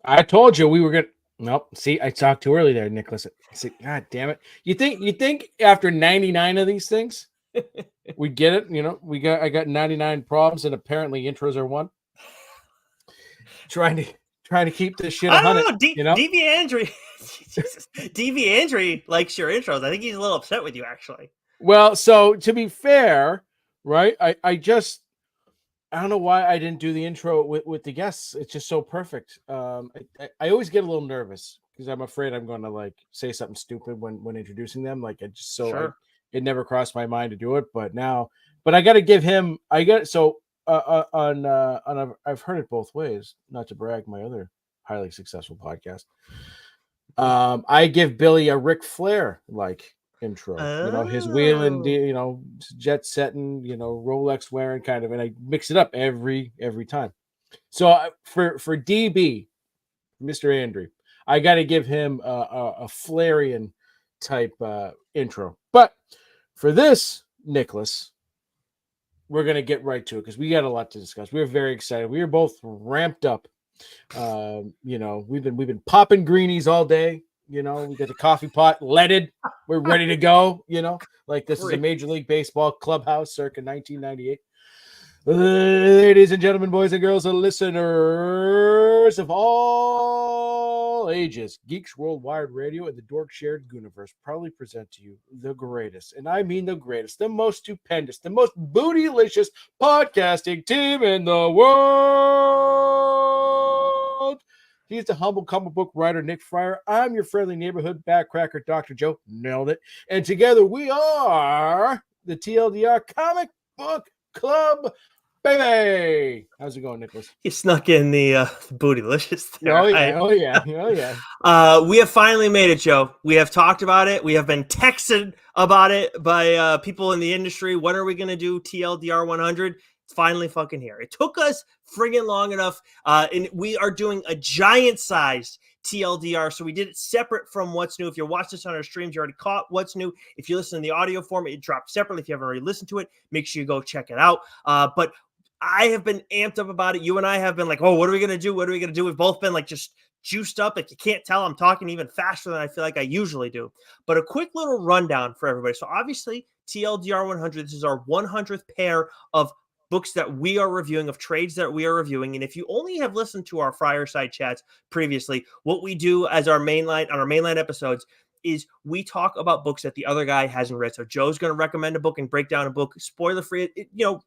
I told you we were gonna. Nope. See, I talked too early there, Nicholas. See, God damn it. You think after 99 of these things, we get it? I got 99 problems, and apparently intros are one. Trying to trying to keep this shit I 100. don't know. DV Andre, DV Andre likes your intros. I think he's a little upset with you, actually. Well, so to be fair, right? I don't know why I didn't do the intro with the guests. It's just so perfect. I always get a little nervous because I'm afraid I'm going to like say something stupid when introducing them. Like Sure. it never crossed my mind to do it, but I got to give him. I got so I've heard it both ways. Not to brag, my other highly successful podcast. I give Billy a Ric Flair like intro. His wheeling, Oh. jet setting, Rolex wearing kind of, and I mix it up every time. So for DB, Mr. Andrew, I got to give him a Flairian type intro. But for this, Nicholas, we're gonna get right to it because we got a lot to discuss. We're very excited. We are both ramped up. We've been popping greenies all day. We got the coffee pot leaded. We're ready to go. Like this is a Major League Baseball clubhouse circa 1998. Ladies and gentlemen, boys and girls, and listeners of all ages, Geeks Worldwide Radio and the Dork Shared Universe proudly present to you the greatest, and I mean the greatest, the most stupendous, the most bootylicious podcasting team in the world. He's the humble comic book writer, Nick Fryer. I'm your friendly neighborhood backcracker, Dr. Joe. Nailed it. And together we are the TLDR Comic Book Club. Baby, how's it going, Nicholas? You snuck in the bootylicious there. Oh yeah, oh yeah, oh yeah. We have finally made it, Joe. We have talked about it. We have been texted about it by people in the industry. When are we going to do TLDR 100? It's finally fucking here. It took us friggin' long enough, and we are doing a giant-sized TLDR, so we did it separate from What's New. If you watch this on our streams, you already caught What's New. If you listen in the audio form, it dropped separately. If you haven't already listened to it, make sure you go check it out. But I have been amped up about it. You and I have been like, oh, what are we going to do? What are we going to do? We've both been like just juiced up. Like you can't tell I'm talking even faster than I feel like I usually do. But a quick little rundown for everybody. So obviously TLDR 100, this is our 100th pair of books that we are reviewing, of trades that we are reviewing. And if you only have listened to our Fireside chats previously, what we do as our mainline on our mainline episodes is we talk about books that the other guy hasn't read. So Joe's going to recommend a book and break down a book, spoiler free,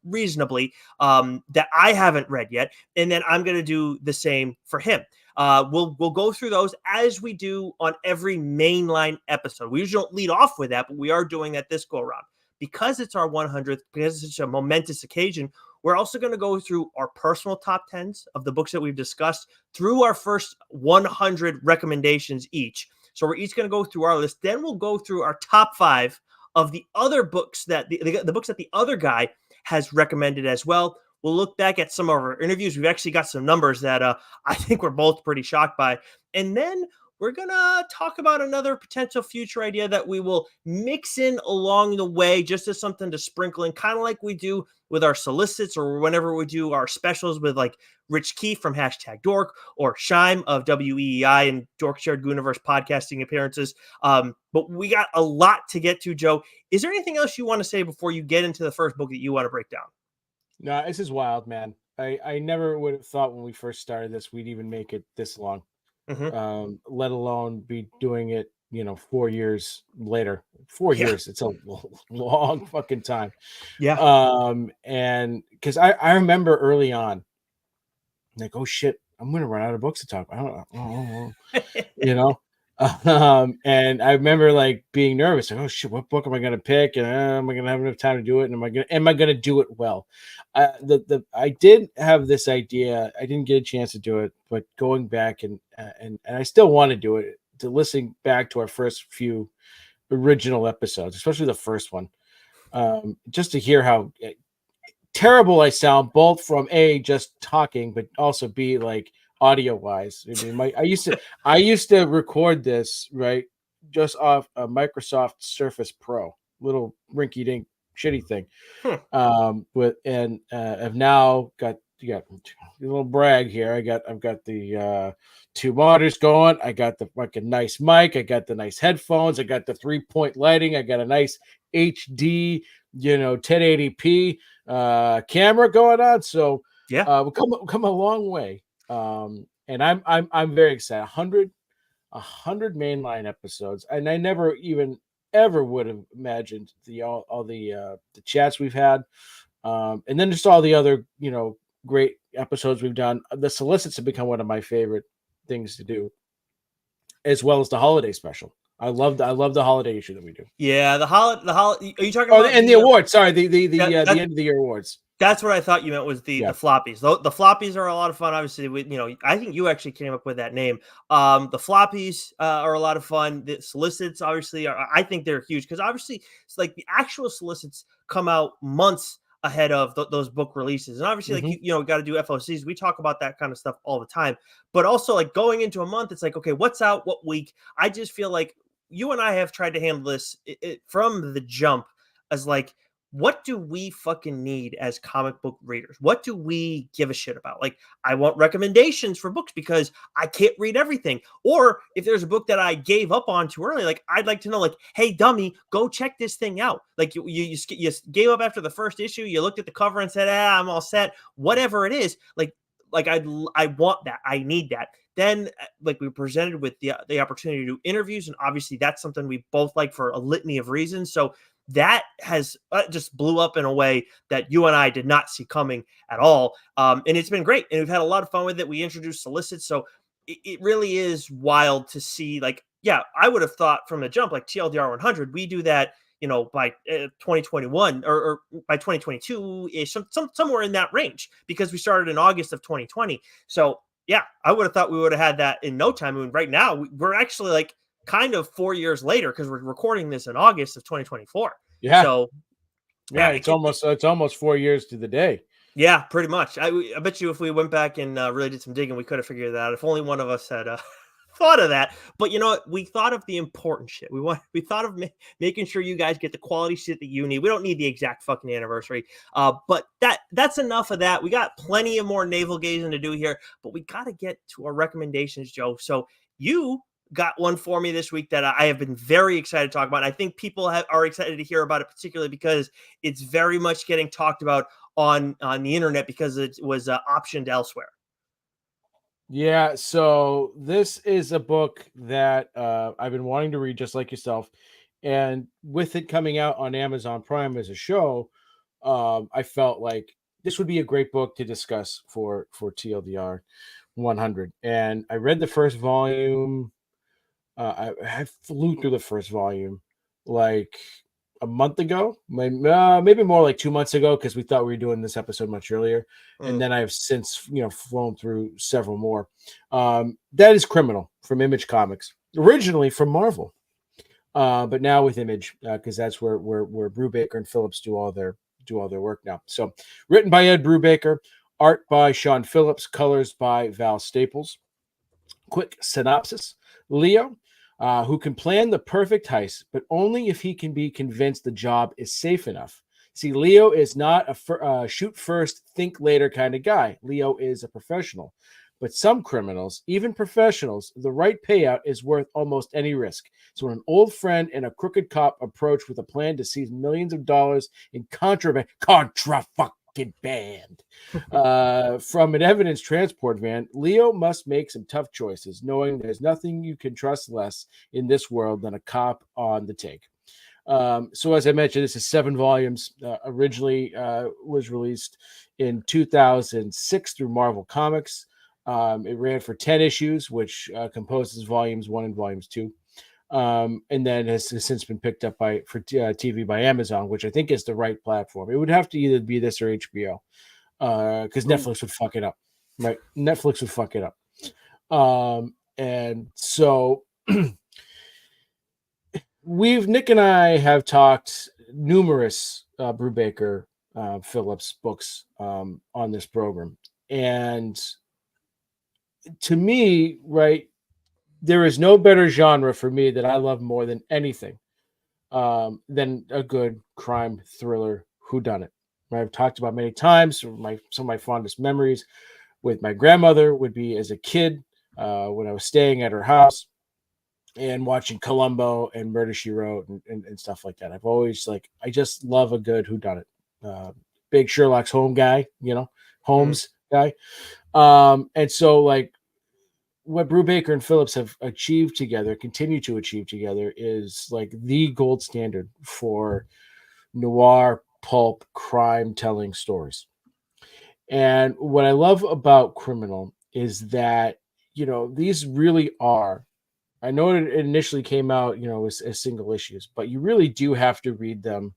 reasonably, that I haven't read yet. And then I'm going to do the same for him. We'll go through those as we do on every mainline episode. We usually don't lead off with that, but we are doing that this go around. Because it's our 100th, because it's such a momentous occasion, we're also going to go through our personal top 10s of the books that we've discussed through our first 100 recommendations each. So we're each going to go through our list. Then we'll go through our top 5 of the other books that the books that the other guy has recommended as well. We'll look back at some of our interviews. We've actually got some numbers that I think we're both pretty shocked by. And then we're going to talk about another potential future idea that we will mix in along the way, just as something to sprinkle in, kind of like we do with our solicits or whenever we do our specials with like Rich Keefe from #Dork or Scheim of WEEI and Dork Shared Universe podcasting appearances. But we got a lot to get to, Joe. Is there anything else you want to say before you get into the first book that you want to break down? No, this is wild, man. I never would have thought when we first started this we'd even make it this long. Let alone be doing it, 4 years later. 4 years, it's a long fucking time. Yeah. And because I remember early on, like, oh shit, I'm gonna run out of books to talk about. And I remember like being nervous, like, oh shit, what book am I gonna pick? And am I gonna have enough time to do it? And am I gonna do it well? I did have this idea. I didn't get a chance to do it, but going back and I still want to do it, to listen back to our first few original episodes, especially the first one, just to hear how terrible I sound, both from A, just talking, but also B, like audio wise. I mean, I used to record this right just off a Microsoft Surface Pro, little rinky dink shitty thing. I've now got you got a little brag here. I've got the two monitors going. I got the fucking nice mic. I got the nice headphones. I got the 3-point lighting. I got a nice HD, 1080p camera going on. So Yeah. we've come a long way. And I'm very excited. 100 mainline episodes, and I never even ever would have imagined all the chats we've had, and then just all the other great episodes we've done. The solicits have become one of my favorite things to do, as well as the holiday special. I love the holiday issue that we do. Yeah, the Are you talking Oh, about and the awards. Sorry, the yeah, end of the year awards. that's what I thought you meant was the Yeah. floppies. The floppies are a lot of fun. Obviously, I think you actually came up with that name. The floppies are a lot of fun. The solicits, obviously, I think they're huge because obviously, it's like the actual solicits come out months ahead of those book releases, and obviously, like we got to do FOCs. We talk about that kind of stuff all the time, but also like going into a month, it's like, okay, what's out, what week? I just feel like you and I have tried to handle this from the jump as like, what do we fucking need as comic book readers? What do we give a shit about? Like, I want recommendations for books because I can't read everything. Or if there's a book that I gave up on too early, like, I'd like to know, like, hey, dummy, go check this thing out. Like, you gave up after the first issue, you looked at the cover and said, I'm all set. Whatever it is, like I want that. I need that. Then, like, we were presented with the opportunity to do interviews, and obviously that's something we both like for a litany of reasons. So that has just blew up in a way that you and I did not see coming at all. And it's been great. And we've had a lot of fun with it. We introduced solicits. So it really is wild to see, like, yeah, I would have thought from the jump, like TLDR 100, we do that, by 2021 or by 2022 ish, somewhere in that range, because we started in August of 2020. So yeah, I would have thought we would have had that in no time. I mean, right now we're actually like kind of 4 years later because we're recording this in August of 2024. Yeah. So Yeah, it's almost 4 years to the day. yeah, pretty much. I bet you if we went back and really did some digging, we could have figured that out. If only one of us had thought of that. But you know what? We thought of the important shit. We thought of making sure you guys get the quality shit that you need. We don't need the exact fucking anniversary. But that's enough of that. We got plenty of more navel gazing to do here, but we got to get to our recommendations, Joe. So you got one for me this week that I have been very excited to talk about. I think people are excited to hear about it, particularly because it's very much getting talked about on the internet because it was optioned elsewhere. Yeah, so this is a book that I've been wanting to read, just like yourself, and with it coming out on Amazon Prime as a show, I felt like this would be a great book to discuss for TLDR 100. And I read the first volume. I flew through the first volume like a month ago, maybe more like 2 months ago, because we thought we were doing this episode much earlier. And then I have since, flown through several more. That is Criminal from Image Comics, originally from Marvel, but now with Image, because that's where Brubaker and Phillips do all their work now. So, written by Ed Brubaker, art by Sean Phillips, colors by Val Staples. Quick synopsis: Leo, who can plan the perfect heist, but only if he can be convinced the job is safe enough. See, Leo is not a shoot first, think later kind of guy. Leo is a professional. But some criminals, even professionals, the right payout is worth almost any risk. So when an old friend and a crooked cop approach with a plan to seize millions of dollars in contraband from an evidence transport van, Leo must make some tough choices, knowing there's nothing you can trust less in this world than a cop on the take. So as I mentioned, this is 7 volumes. Originally was released in 2006 through Marvel Comics. It ran for 10 issues, which composes volumes 1 and volumes 2. And then has since been picked up for TV by Amazon, which I think is the right platform. It would have to either be this or HBO, because Netflix would fuck it up, right? Netflix would fuck it up. And so Nick and I have talked numerous Brubaker Phillips books on this program, and to me, right, there is no better genre for me that I love more than anything than a good crime thriller whodunit. I've talked about many times. Some of my fondest memories with my grandmother would be as a kid when I was staying at her house and watching Columbo and Murder She Wrote and stuff like that. I've always I just love a good whodunit. Big Sherlock's Mhm. Holmes guy. And so what Brubaker and Phillips have achieved together, continue to achieve together, is like the gold standard for noir pulp crime telling stories. And what I love about Criminal is that, these really are, I know it initially came out, as single issues, but you really do have to read them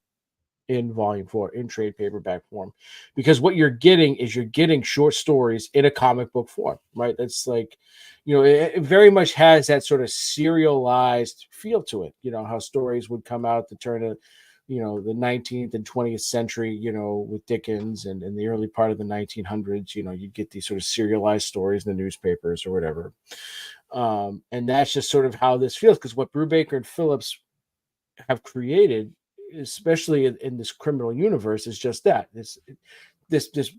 in volume 4 in trade paperback form, because what you're getting short stories in a comic book form, right? That's it very much has that sort of serialized feel to it, how stories would come out the turn of the 19th and 20th century, with Dickens, and in the early part of the 1900s, you'd get these sort of serialized stories in the newspapers or whatever. And that's just sort of how this feels, because what Brubaker and Phillips have created, especially in this Criminal universe, is just that this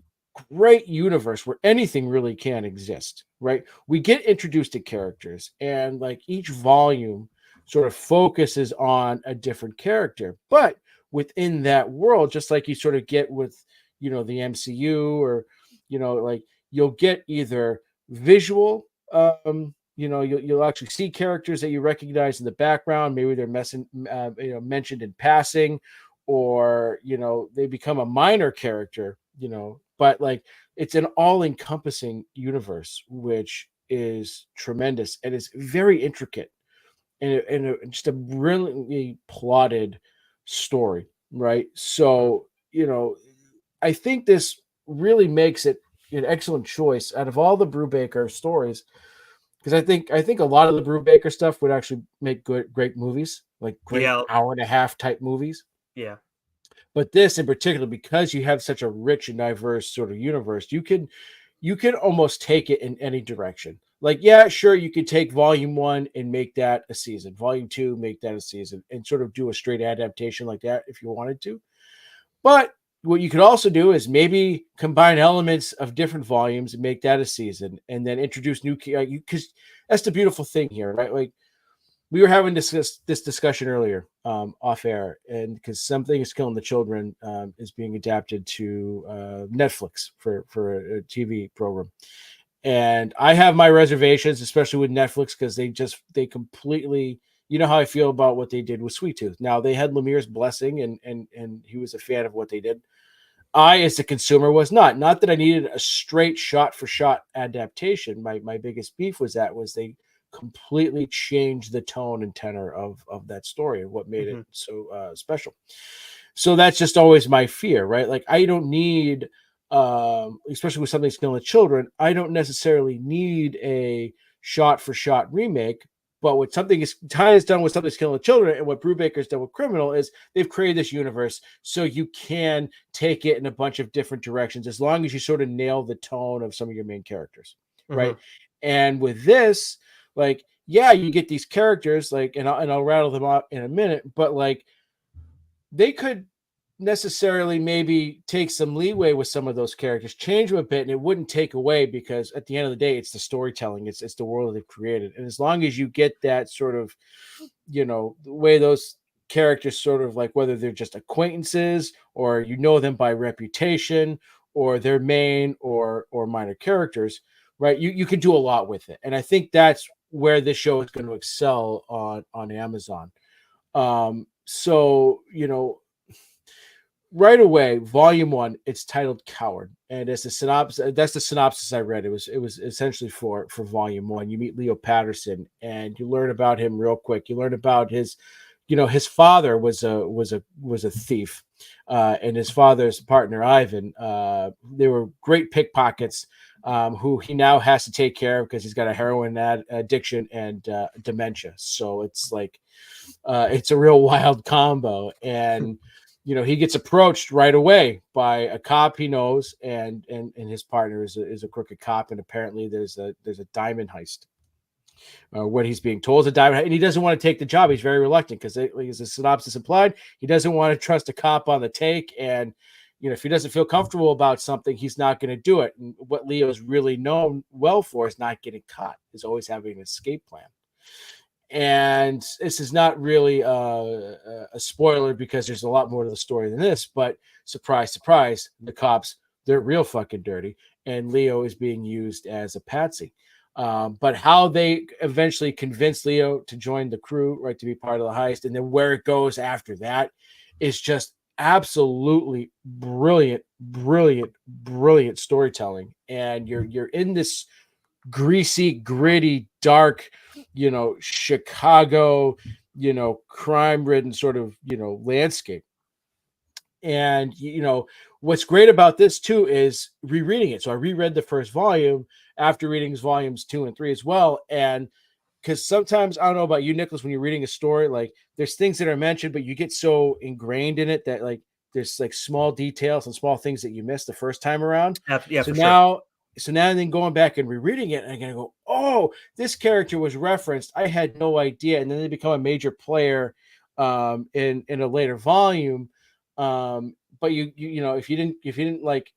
great universe where anything really can exist, right? We get introduced to characters, and each volume sort of focuses on a different character, but within that world, just like you sort of get with the MCU, or you'll get either visual, you'll actually see characters that you recognize in the background. Maybe they're mentioned in passing, or they become a minor character. But it's an all-encompassing universe, which is tremendous and is very intricate, and just a brilliantly plotted story, right? So I think this really makes it an excellent choice out of all the Brubaker stories, because I think a lot of the Brubaker stuff would actually make great movies, like great Yeah, hour and a half type movies. yeah. But this in particular, because you have such a rich and diverse sort of universe, you can almost take it in any direction. Like, yeah, sure, you could take volume 1 and make that a season, volume 2 make that a season, and sort of do a straight adaptation like that if you wanted to. But what you could also do is maybe combine elements of different volumes and make that a season, and then introduce new because that's the beautiful thing here, right? Like, we were having this discussion earlier, off air, and because Something is Killing the Children is being adapted to Netflix for a TV program, and I have my reservations, especially with Netflix, because they completely, how I feel about what they did with Sweet Tooth. Now, they had Lemire's blessing, and he was a fan of what they did. I, as a consumer, was not. Not that I needed a straight shot for shot adaptation. My biggest beef was they completely changed the tone and tenor of that story, and what made it Mhm. so special. So that's just always my fear, right? Like, I don't need, especially with Something's Killing the Children, I don't necessarily need a shot for shot remake. But what Ty has done with Something's Killing the Children, and what Brubaker's done with Criminal, is they've created this universe so you can take it in a bunch of different directions, as long as you sort of nail the tone of some of your main characters, right? Mhm. And with this, yeah, you get these characters, and I'll rattle them out in a minute, but they could necessarily maybe take some leeway with some of those characters, change them a bit, and it wouldn't take away, because at the end of the day, it's the storytelling, it's the world they've created. And as long as you get that sort of, the way those characters sort of, whether they're just acquaintances, or them by reputation, or they're main or minor characters, right? You can do a lot with it. And I think that's where this show is going to excel on Amazon. So, right away, volume 1, it's titled Coward, and it's a synopsis. That's the synopsis I read. It was essentially for volume 1. You meet Leo Patterson, and you learn about him real quick. You learn about his father was a thief, and his father's partner Ivan, they were great pickpockets, who he now has to take care of, because he's got a heroin addiction and dementia. So it's a real wild combo. And he gets approached right away by a cop he knows, and his partner is a crooked cop, and apparently there's a diamond heist. What he's being told is a diamond heist, and he doesn't want to take the job. He's very reluctant, because, as the synopsis implied, he doesn't want to trust a cop on the take. And if he doesn't feel comfortable about something, he's not going to do it. And what Leo is really known well for is not getting caught, is always having an escape plan. And this is not really a spoiler because there's a lot more to the story than this, but surprise, surprise, the cops, they're real fucking dirty. And Leo is being used as a patsy. But how they eventually convince Leo to join the crew, right, to be part of the heist, and then where it goes after that is just absolutely brilliant, brilliant, brilliant storytelling. And you're in this greasy, gritty, dark, Chicago, crime-ridden sort of, landscape. And what's great about this too is rereading it. So I reread the first volume after reading volumes 2 and 3 as well. And because sometimes, I don't know about you, Nicholas, when you're reading a story, like there's things that are mentioned, but you get so ingrained in it that like there's like small details and small things that you missed the first time around. Yeah, So for now, and then going back and rereading it, and I'm gonna go, oh, this character was referenced. I had no idea, and then they become a major player in a later volume. But if you didn't like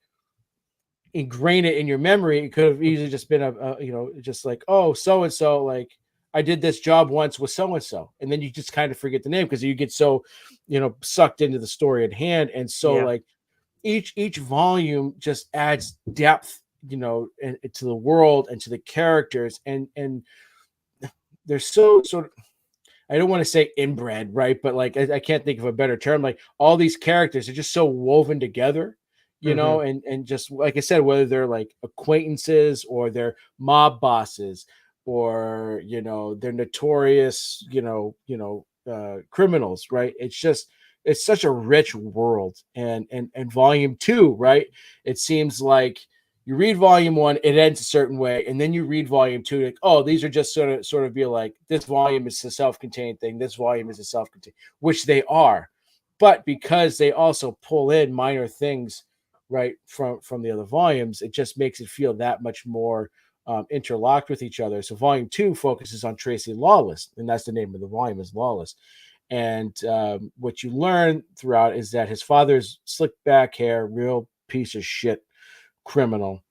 ingrain it in your memory, it could have easily just been just like, oh, so and so, like I did this job once with so and so, and then you just kind of forget the name because you get so sucked into the story at hand. And so Yeah. like each volume just adds depth, to the world and to the characters, and they're so sort of, I don't want to say inbred, right? But like, I can't think of a better term. Like all these characters are just so woven together, Mhm. and just like I said, whether they're like acquaintances or they're mob bosses or, they're notorious, criminals, right? It's such a rich world. And volume 2, right? It seems like you read volume 1, it ends a certain way, and then you read volume 2, like, oh, these are just sort of be like, this volume is a self-contained thing, this volume is a self-contained, which they are, but because they also pull in minor things, right, from the other volumes, it just makes it feel that much more interlocked with each other. So volume 2 focuses on Tracy Lawless, and that's the name of the volume, is Lawless. And what you learn throughout is that his father's slick back hair, real piece of shit criminal,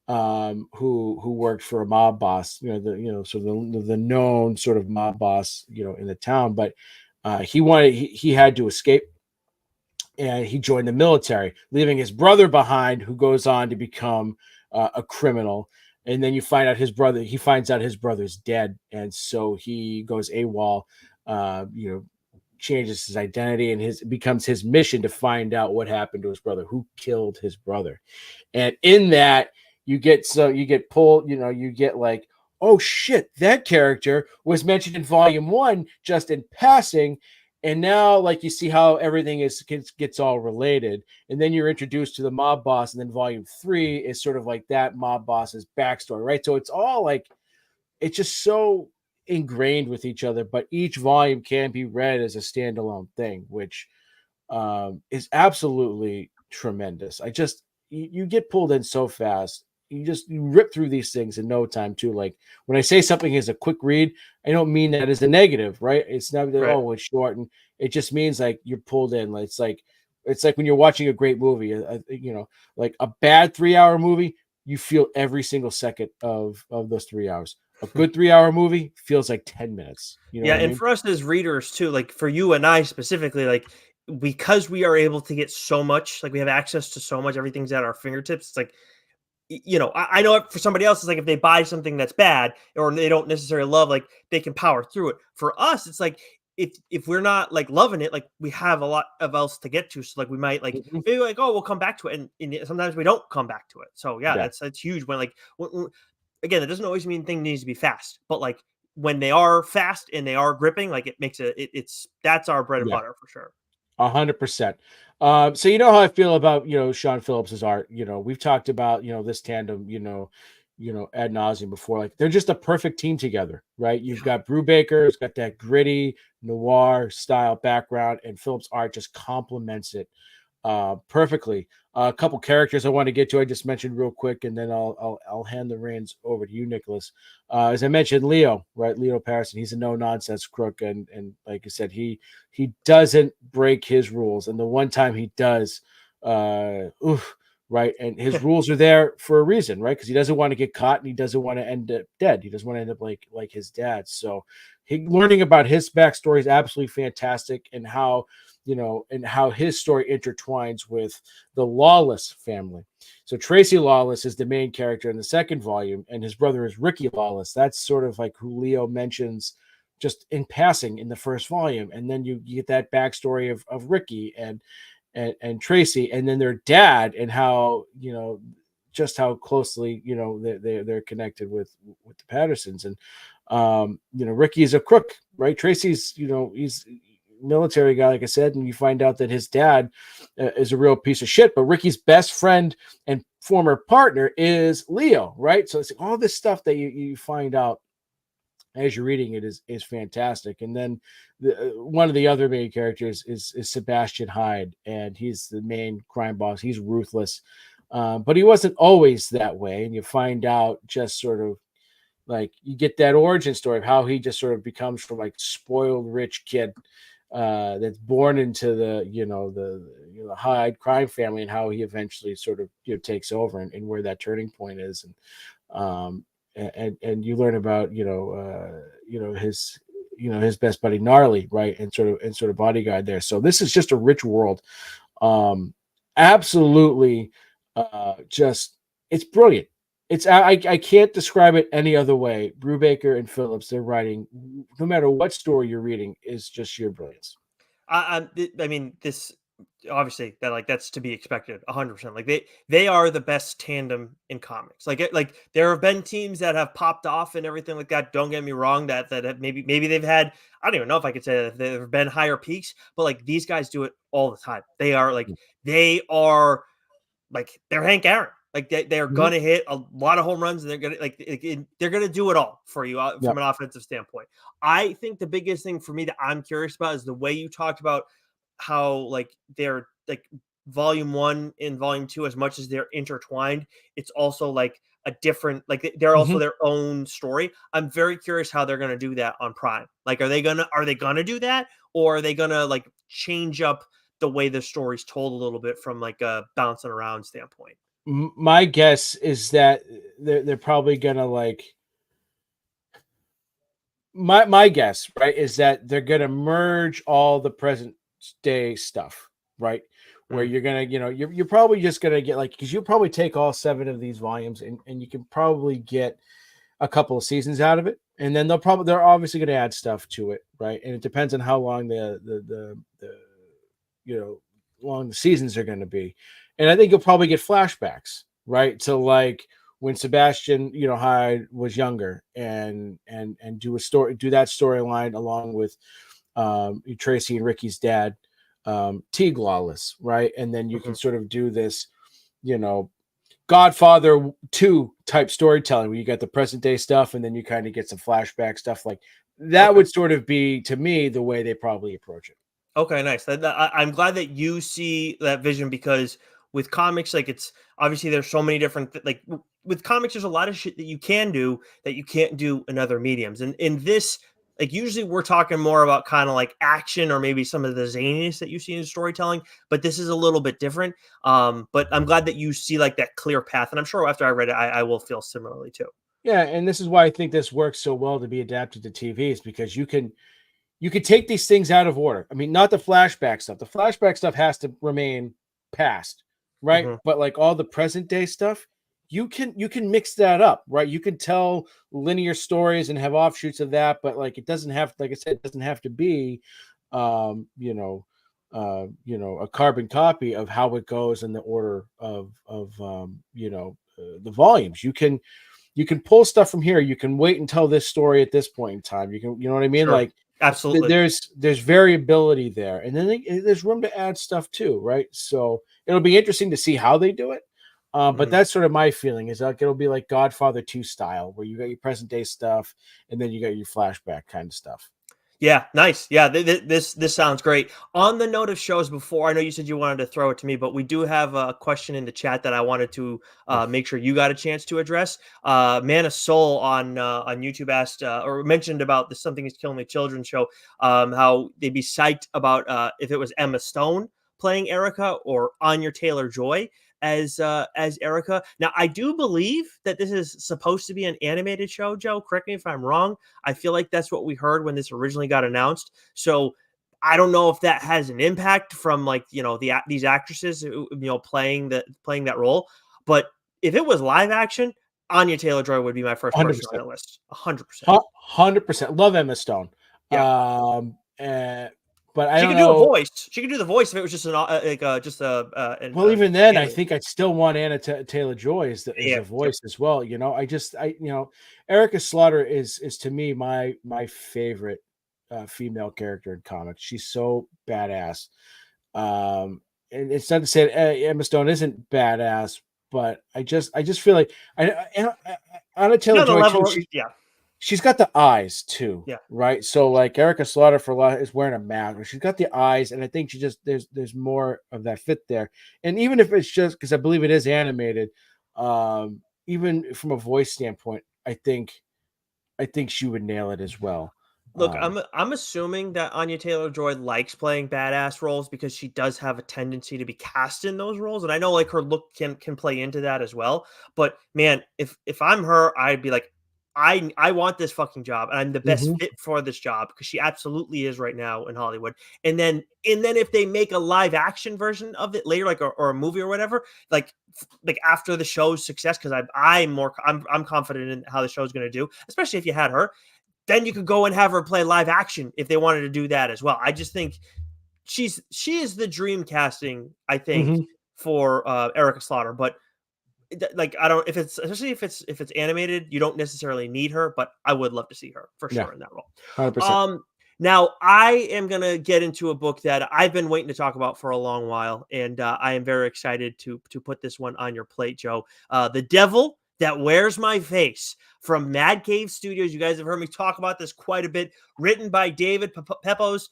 who worked for a mob boss, so the known sort of mob boss, in the town. But he had to escape, and he joined the military, leaving his brother behind, who goes on to become a criminal. And then he finds out his brother's dead, and so he goes AWOL, changes his identity, and it becomes his mission to find out what happened to his brother, who killed his brother. And in that, you get pulled, you get like, oh shit, that character was mentioned in volume 1 just in passing. And now, like, you see how everything gets all related. And then you're introduced to the mob boss. And then volume 3 is sort of like that mob boss's backstory, right? So it's all like, it's just so ingrained with each other, but each volume can be read as a standalone thing, which is absolutely tremendous. You get pulled in so fast. You rip through these things in no time too. Like when I say something is a quick read, I don't mean that as a negative, right? It's not that, Right. oh, it's short, and it just means like you're pulled in. Like it's like when you're watching a great movie, like a bad 3-hour movie, you feel every single second of those 3 hours. A good 3-hour movie feels like 10 minutes. You know Yeah, what I and mean? for us as readers too, like for you and I specifically, like because we are able to get so much, like we have access to so much, everything's at our fingertips. It's like, I know for somebody else, it's like if they buy something that's bad or they don't necessarily love, like they can power through it. For us, it's like if we're not like loving it, like we have a lot of else to get to. So like we might like Mhm. maybe like, oh, we'll come back to it, and sometimes we don't come back to it. So yeah, Yeah. that's huge. When like again, that doesn't always mean thing needs to be fast, but like when they are fast and they are gripping, like it makes it's that's our bread and Yeah. butter for sure. 100%. So you know how I feel about Sean Phillips's art. We've talked about this tandem, ad nauseum before. Like they're just a perfect team together, right? You've got Brubaker, who's got that gritty noir style background, and Phillips' art just complements it perfectly. A couple characters I want to get to, I just mentioned real quick, and then I'll hand the reins over to you, Nicholas. As I mentioned, Leo, right? Leo Patterson, he's a no nonsense crook, and like I said, he doesn't break his rules, and the one time he does, oof, right? And his rules are there for a reason, right? Because he doesn't want to get caught and he doesn't want to end up dead. He doesn't want to end up like his dad. So learning about his backstory is absolutely fantastic, and how and how his story intertwines with the Lawless family. So Tracy Lawless is the main character in the second volume, and his brother is Ricky Lawless. That's sort of like who Leo mentions just in passing in the first volume, and then you get that backstory of Ricky and Tracy, and then their dad, and how just how closely they're connected with the Pattersons. And Ricky's a crook, right? Tracy's he's military guy, like I said, and you find out that his dad is a real piece of shit. But Ricky's best friend and former partner is Leo, right? So it's all this stuff that you find out as you're reading it is fantastic. And then one of the other main characters is Sebastian Hyde, and he's the main crime boss. He's ruthless, but he wasn't always that way. And you find out just sort of like you get that origin story of how he just sort of becomes from like spoiled rich kid that's born into the Hyde crime family, and how he eventually sort of takes over, and where that turning point is. And you learn about his best buddy Gnarly, right, and sort of bodyguard there. So this is just a rich world. Absolutely, just it's brilliant. I can't describe it any other way. Brubaker and Phillips, they're writing, no matter what story you're reading, is just sheer brilliance. I mean, this obviously that's to be expected 100%. Like they are the best tandem in comics. Like there have been teams that have popped off and everything like that. Don't get me wrong, that have maybe they've had, I don't even know if I could say that there have been higher peaks, but like these guys do it all the time. They are like they're Hank Aaron. Like they're Mhm. gonna hit a lot of home runs, and they're gonna do it all for you from Yep. an offensive standpoint. I think the biggest thing for me that I'm curious about is the way you talked about how like they're like volume one and volume two, as much as they're intertwined, it's also like a different, like they're also Mhm. their own story. I'm very curious how they're gonna do that on Prime. Like, are they gonna do that, or are they gonna like change up the way the story's told a little bit from like a bouncing around standpoint? My guess is that they're probably gonna like my guess, right, is that they're gonna merge all the present day stuff, right? Where Mm, you're gonna, you're probably just gonna get like, because you'll probably take all 7 of these volumes, and you can probably get a couple of seasons out of it, and then they're obviously gonna add stuff to it, right? And it depends on how long the you know long the seasons are gonna be. And I think you'll probably get flashbacks, right? To like when Sebastian, Hyde was younger, and do that storyline along with Tracy and Ricky's dad, Teague Lawless, right? And then you can mhm. sort of do this, you know, Godfather 2 type storytelling where you got the present day stuff, and then you kind of get some flashback stuff. Like that Okay. would sort of be, to me, the way they probably approach it. Okay, nice. I'm glad that you see that vision, because with comics, like it's obviously there's so many different with comics, there's a lot of shit that you can do that you can't do in other mediums. And in this, like usually we're talking more about kind of like action or maybe some of the zaniness that you see in storytelling, but this is a little bit different. But I'm glad that you see like that clear path, and I'm sure after I read it, I will feel similarly too. Yeah, and this is why I think this works so well to be adapted to TV, is because you can take these things out of order. I mean, not the flashback stuff. The flashback stuff has to remain past, right? Hmm. But like all the present day stuff, you can mix that up, right? You can tell linear stories and have offshoots of that, but like it doesn't have, like I said, it doesn't have to be um, you know, a carbon copy of how it goes in the order of the volumes. You can pull stuff from here. You can wait and tell this story at this point in time. You know what I mean? Sure. Like Absolutely. there's variability there, and then there's room to add stuff too, right? So it'll be interesting to see how they do it. But Mhm. that's sort of my feeling, is like it'll be like Godfather 2 style, where you got your present day stuff, and then you got your flashback kind of stuff. Yeah, nice. Yeah, this sounds great. On the note of shows, before, I know you said you wanted to throw it to me, but we do have a question in the chat that I wanted to Oh, make sure you got a chance to address. Man of Soul on YouTube asked or mentioned about the Something Is Killing the Children show, how they'd be psyched about if it was Emma Stone, playing Erica or Anya Taylor-Joy as Erica. Now, I do believe that this is supposed to be an animated show, Joe. Correct me if I'm wrong. I feel like that's what we heard when this originally got announced. So I don't know if that has an impact from like, these actresses, playing that role. But if it was live action, Anya Taylor-Joy would be my first person on 100%. that list. 100%. 100%. Love Emma Stone. Yeah. But I She don't could do a know. voice. She could do the voice if it was just Well, even then, I animated. think I'd still want Anna Taylor Joy as the Yeah. voice as well. Erica Slaughter is to me my favorite female character in comics. She's so badass. And it's not to say that Emma Stone isn't badass, but I just feel like Anna Taylor The Joy too. level. She's got the eyes too, Yeah. right? So like Erica Slaughter for a lot is wearing a mask. She's got the eyes, and I think she just there's more of that fit there. And even if it's just because I believe it is animated, even from a voice standpoint, I think she would nail it as well. Look, I'm assuming that Anya Taylor-Joy likes playing badass roles because she does have a tendency to be cast in those roles, and I know like her look can play into that as well. But man, if I'm her, I'd be like, I want this fucking job, and I'm the best fit for this job because she absolutely is right now in Hollywood. And then if they make a live action version of it later, like or a movie or whatever, like after the show's success, because I'm confident in how the show's going to do, especially if you had her. Then you could go and have her play live action if they wanted to do that as well. I just think she is the dream casting, I think, for Erica Slaughter. But like I don't especially if it's animated, you don't necessarily need her, but I would love to see her for sure in that role. 100%. Now I am gonna get into a book that I've been waiting to talk about for a long while, and I am very excited to put this one on your plate, Joe. The Devil That Wears My Face from Mad Cave Studios. You guys have heard me talk about this quite a bit. Written by David Pepos,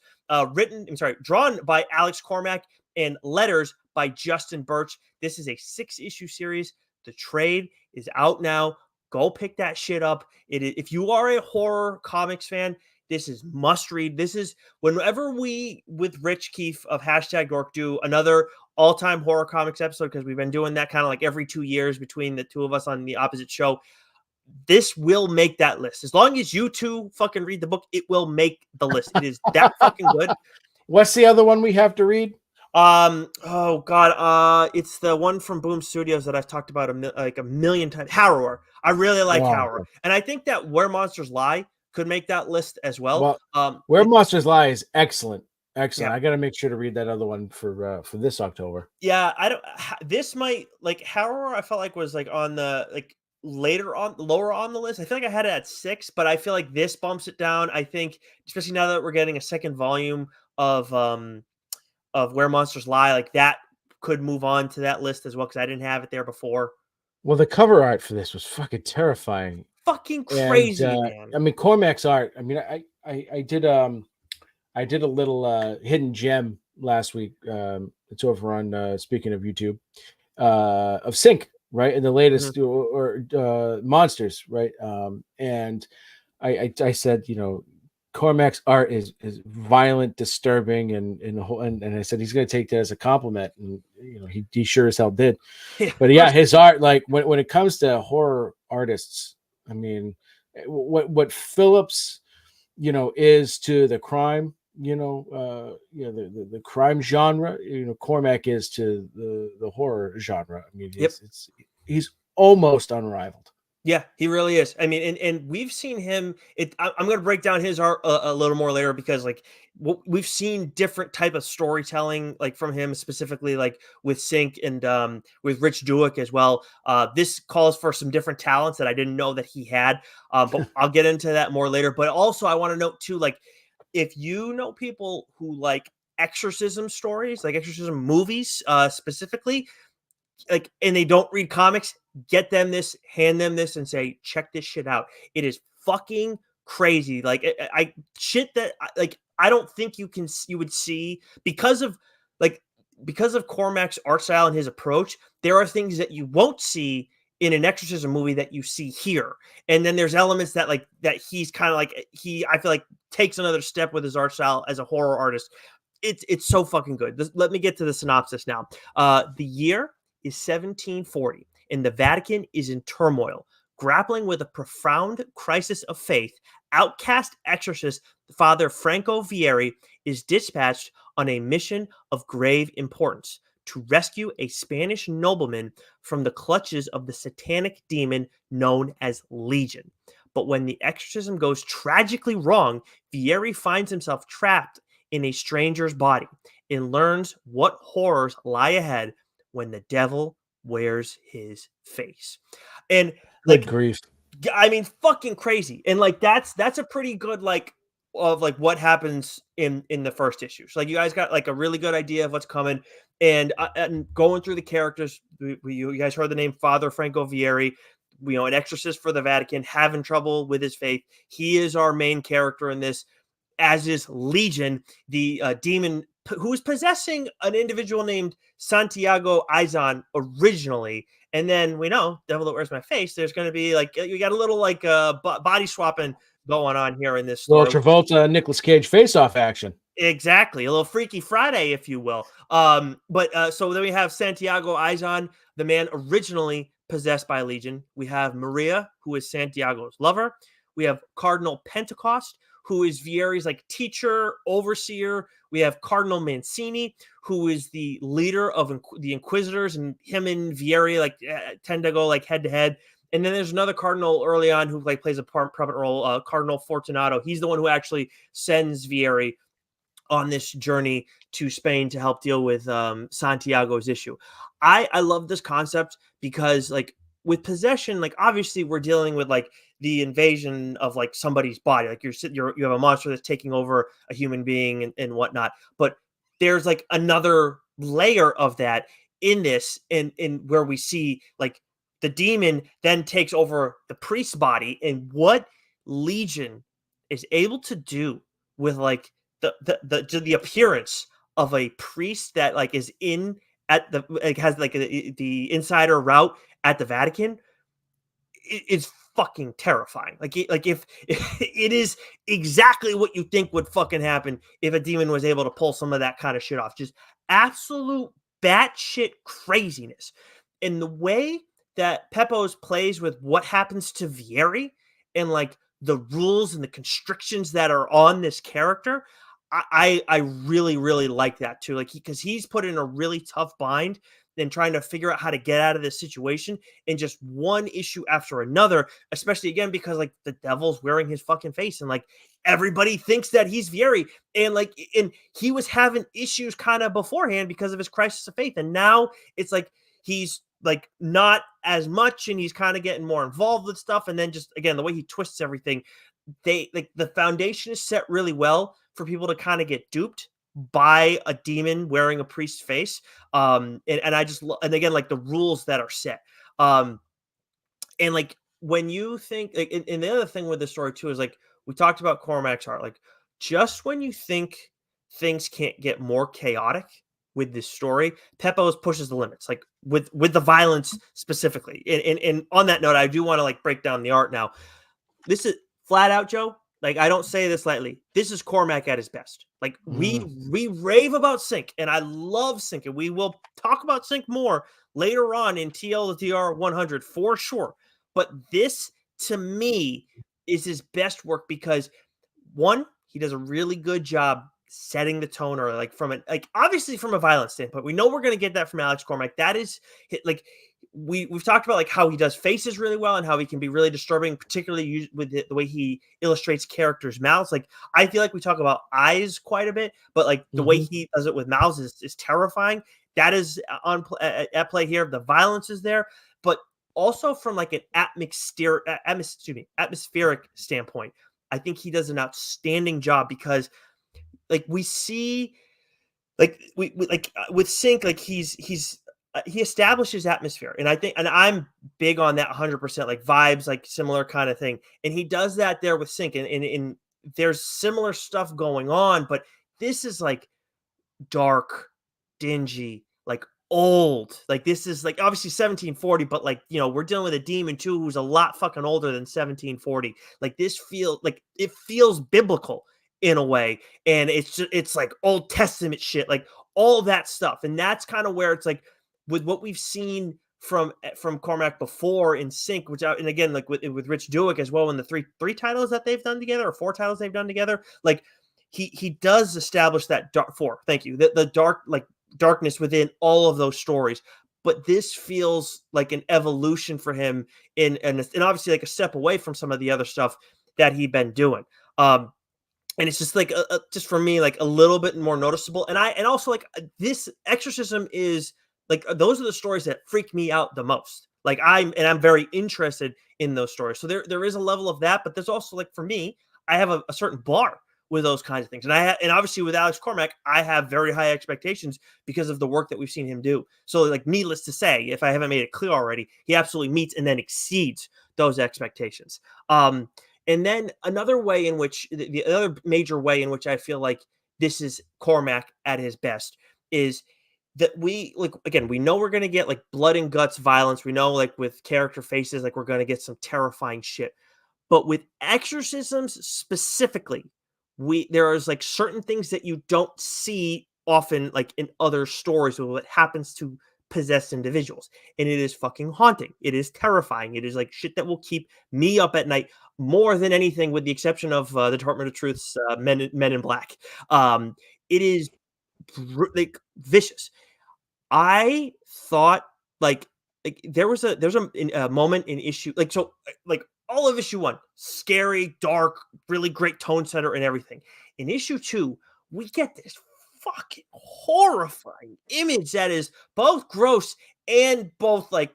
drawn by Alex Cormack, and letters by Justin Birch. This is a 6-issue series. The trade is out now. Go pick that shit up. If you are a horror comics fan, this is must read. This is whenever we with Rich Keefe of #Dork do another all-time horror comics episode, because we've been doing that kind of like every 2 years between the two of us on the opposite show. This will make that list. As long as you two fucking read the book, it will make the list. It is that fucking good. What's the other one we have to read? Oh god, it's the one from Boom Studios that I've talked about a million times. Harrower. I really like Harrower, and I think that Where Monsters Lie could make that list as well. Where Monsters Lie is excellent. Yeah. I got to make sure to read that other one for this October. Yeah, I don't. This might like Harrower. I felt like was like on the like lower on the list. I feel like I had it at 6, but I feel like this bumps it down. I think, especially now that we're getting a second volume of Where Monsters Lie, like that could move on to that list as well because I didn't have it there before. Well, the cover art for this was fucking terrifying. Fucking crazy, man. I mean, Cormac's art. I mean, I did a little hidden gem last week. It's over on speaking of YouTube, of Sync, right? And the latest or Monsters, right? And I said, Cormac's art is violent, disturbing, and I said he's going to take that as a compliment, and he sure as hell did. Yeah, but yeah, his art, like when it comes to horror artists, I mean, what Phillips, is to the crime, the crime genre, Cormac is to the horror genre. I mean, he's almost unrivaled. Yeah, he really is. I mean, and we've seen him. I'm going to break down his art a little more later because, like, we've seen different type of storytelling, like from him specifically, like with Sync and with Rich Duick as well. This calls for some different talents that I didn't know that he had, but I'll get into that more later. But also, I want to note too, like, if you know people who like exorcism stories, like exorcism movies, specifically, like, and they don't read comics, get them this, hand them this, and say, check this shit out. It is fucking crazy. Like, I shit that like I don't think you would see because of Cormac's art style and his approach. There are things that you won't see in an exorcism movie that you see here, and then there's elements that he's kind of like I feel like takes another step with his art style as a horror artist. it's so fucking good. Let me get to the synopsis now. The year is 1740, and the Vatican is in turmoil, grappling with a profound crisis of faith. Outcast exorcist Father Franco Vieri is dispatched on a mission of grave importance to rescue a Spanish nobleman from the clutches of the satanic demon known as Legion. But when the exorcism goes tragically wrong, Vieri finds himself trapped in a stranger's body and learns what horrors lie ahead when the devil wears his face. And Good like, grief. I mean, fucking crazy. And like that's a pretty good like of like what happens in the first issue. So like you guys got like a really good idea of what's coming, and going through the characters. You guys heard the name Father Franco Vieri. You know, an exorcist for the Vatican, having trouble with his faith. He is our main character in this, as is Legion, the demon who is possessing an individual named Santiago Izan originally. And then we know, Devil That Wears My Face, there's going to be like, you got a little like body swapping going on here in this Little story. Travolta, Nicolas Cage face-off action. Exactly. A little Freaky Friday, if you will. But so then we have Santiago Izan, the man originally possessed by Legion. We have Maria, who is Santiago's lover. We have Cardinal Pentecost, who is Vieri's like teacher, overseer. We have Cardinal Mancini, who is the leader of the Inquisitors, and him and Vieri like tend to go like head to head. And then there's another cardinal early on who like plays a prominent role, Cardinal Fortunato. He's the one who actually sends Vieri on this journey to Spain to help deal with Santiago's issue. I love this concept because like with possession, like obviously we're dealing with like the invasion of like somebody's body. Like you have a monster that's taking over a human being and whatnot. But there's like another layer of that in this, in where we see like the demon then takes over the priest's body, and what Legion is able to do with like the appearance of a priest that like is in at the like has like the insider route at the Vatican is fucking terrifying. Like if it is exactly what you think would fucking happen if a demon was able to pull some of that kind of shit off. Just absolute batshit craziness. And the way that Pepos plays with what happens to Vieri and like the rules and the constrictions that are on this character, I really, really like that too. Like because he's put in a really tough bind and trying to figure out how to get out of this situation, and just one issue after another, especially again because like the devil's wearing his fucking face and like everybody thinks that he's Vieri, and he was having issues kind of beforehand because of his crisis of faith, and now it's like he's like not as much, and he's kind of getting more involved with stuff, and then just again the way he twists everything, they like the foundation is set really well for people to kind of get duped by a demon wearing a priest's face. And I just and again like the rules that are set. And like when you think like, and the other thing with the story too is like we talked about Cormac's art, like just when you think things can't get more chaotic with this story, Pepos pushes the limits, like with the violence specifically. And on that note, I do want to like break down the art now. This is flat out, Joe. Like I don't say this lightly. This is Cormac at his best. Like we rave about Sync, and I love Sync, and we will talk about Sync more later on in TLDR 100 for sure. But this to me is his best work because one, he does a really good job setting the tone, or like from it, like obviously from a violence standpoint. We know we're gonna get that from Alex Cormac. That is like we've talked about like how he does faces really well and how he can be really disturbing, particularly with the way he illustrates characters' mouths. Like I feel like we talk about eyes quite a bit, but like the way he does it with mouths is terrifying. That is at play here. The violence is there, but also from like an atmospheric standpoint, I think he does an outstanding job because like we see like we like with Sync, like he establishes atmosphere, and I think, and I'm big on that 100%, like vibes, like similar kind of thing, and he does that there with Sync, and there's similar stuff going on, but this is like dark, dingy, like old, like this is like obviously 1740, but like you know we're dealing with a demon too who's a lot fucking older than 1740. Like this feels like it feels biblical in a way, and it's like Old Testament shit, like all that stuff, and that's kind of where it's like with what we've seen from Cormac before in Sync, which and again like with Rich Douek as well in the three titles that they've done together or four titles they've done together, like he does establish that thank you, the dark like darkness within all of those stories. But this feels like an evolution for him and obviously like a step away from some of the other stuff that he'd been doing. And it's just like just for me like a little bit more noticeable. And also like this Exorcism is like those are the stories that freak me out the most. Like I'm very interested in those stories. So there is a level of that, but there's also like for me, I have a certain bar with those kinds of things. And obviously with Alex Cormac, I have very high expectations because of the work that we've seen him do. So like needless to say, if I haven't made it clear already, he absolutely meets and then exceeds those expectations. And then another way in which the other major way in which I feel like this is Cormac at his best is that we like again we know we're going to get like blood and guts violence. We know like with character faces like we're going to get some terrifying shit. But with exorcisms specifically, there is like certain things that you don't see often like in other stories with what happens to possessed individuals, and it is fucking haunting. It is terrifying. It is like shit that will keep me up at night more than anything, with the exception of the Department of Truth's Men in Black. It is like vicious. I thought like there's a moment in issue like all of issue 1, scary, dark, really great tone setter and everything. In issue 2, we get this fucking horrifying image that is both gross and both like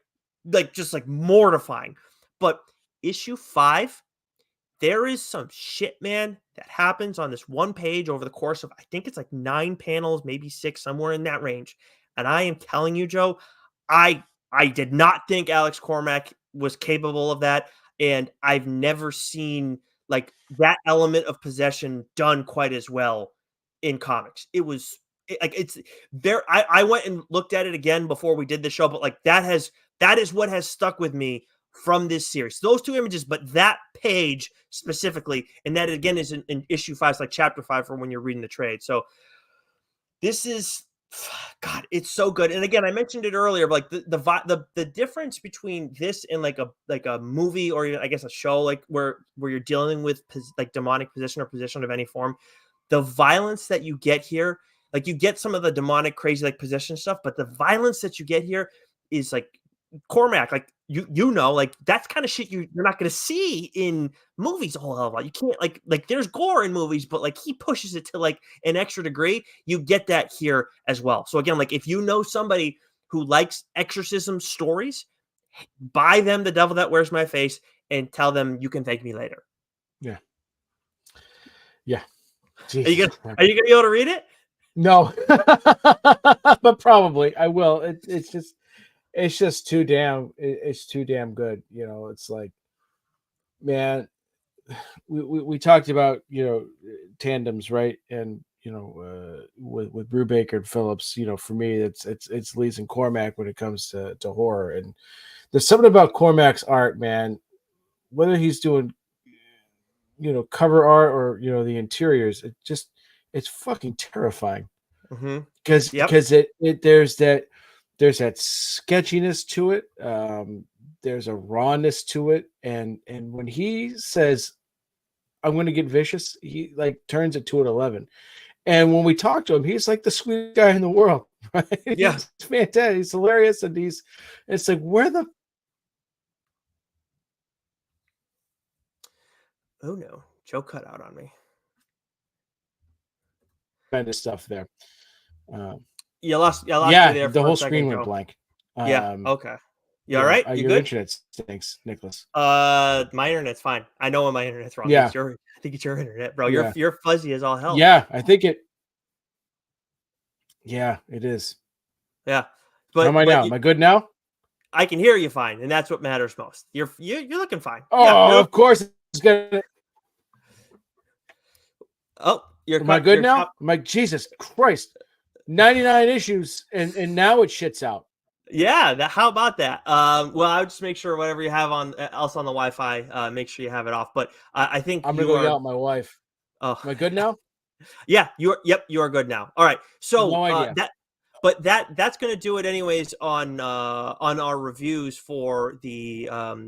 just like mortifying. But issue 5, there is some shit, man, that happens on this one page over the course of I think it's like 9 panels, maybe 6, somewhere in that range. And I am telling you, Joe, I did not think Alex Cormac was capable of that, and I've never seen like that element of possession done quite as well in comics. It was like it's there. I went and looked at it again before we did the show, but like that is what has stuck with me from this series. Those 2 images, but that page specifically, and that again is in issue 5, it's like chapter 5 from when you're reading the trade. So this is God, it's so good. And again, I mentioned it earlier, but like the difference between this and like a movie or I guess a show like where you're dealing with like demonic possession or possession of any form, the violence that you get here, like you get some of the demonic crazy like possession stuff, but the violence that you get here is like Cormac, like you know, like that's kind of shit you're not going to see in movies a whole hell of a lot. You can't like there's gore in movies, but like he pushes it to like an extra degree. You get that here as well. So again, like if you know somebody who likes exorcism stories, buy them The Devil That Wears My Face and tell them you can thank me later. Yeah. Yeah. Are you gonna be able to read it? No, but probably I will. It's just too damn. It's too damn good. You know, it's like, man, we talked about tandems, right? And with Brubaker and Phillips, for me, it's Lees and Cormac when it comes to horror. And there's something about Cormac's art, man. Whether he's doing cover art or the interiors, it's fucking terrifying. Because there's that sketchiness to it. There's a rawness to it, and when he says, "I'm going to get vicious," he like turns it to an 11. And when we talk to him, he's like the sweetest guy in the world, right? Yeah, he's fantastic. He's hilarious, and it's like where the oh no, Joe cut out on me. Kind of stuff there. You lost me there. The whole screen went blank. Yeah. Okay. You all right? You your good? internet stinks, Nicholas. My internet's fine. I know when my internet's wrong. Yeah. I think it's your internet, bro. You're fuzzy as all hell. Yeah, I think it. Yeah, it is. Yeah. But how am I now? Am I good now? I can hear you fine, and that's what matters most. You're looking fine. Oh, of course it's gonna. Oh, am I good now? I'm like, Jesus Christ. 99 issues and now it shits out. Yeah, how about that? Well, I would just make sure whatever you have on else on the Wi-Fi, make sure you have it off. But I think I'm gonna go yell at my wife. Oh, Am I good now? yeah, you are good now. All right. So No idea. that's going to do it anyways on our reviews for our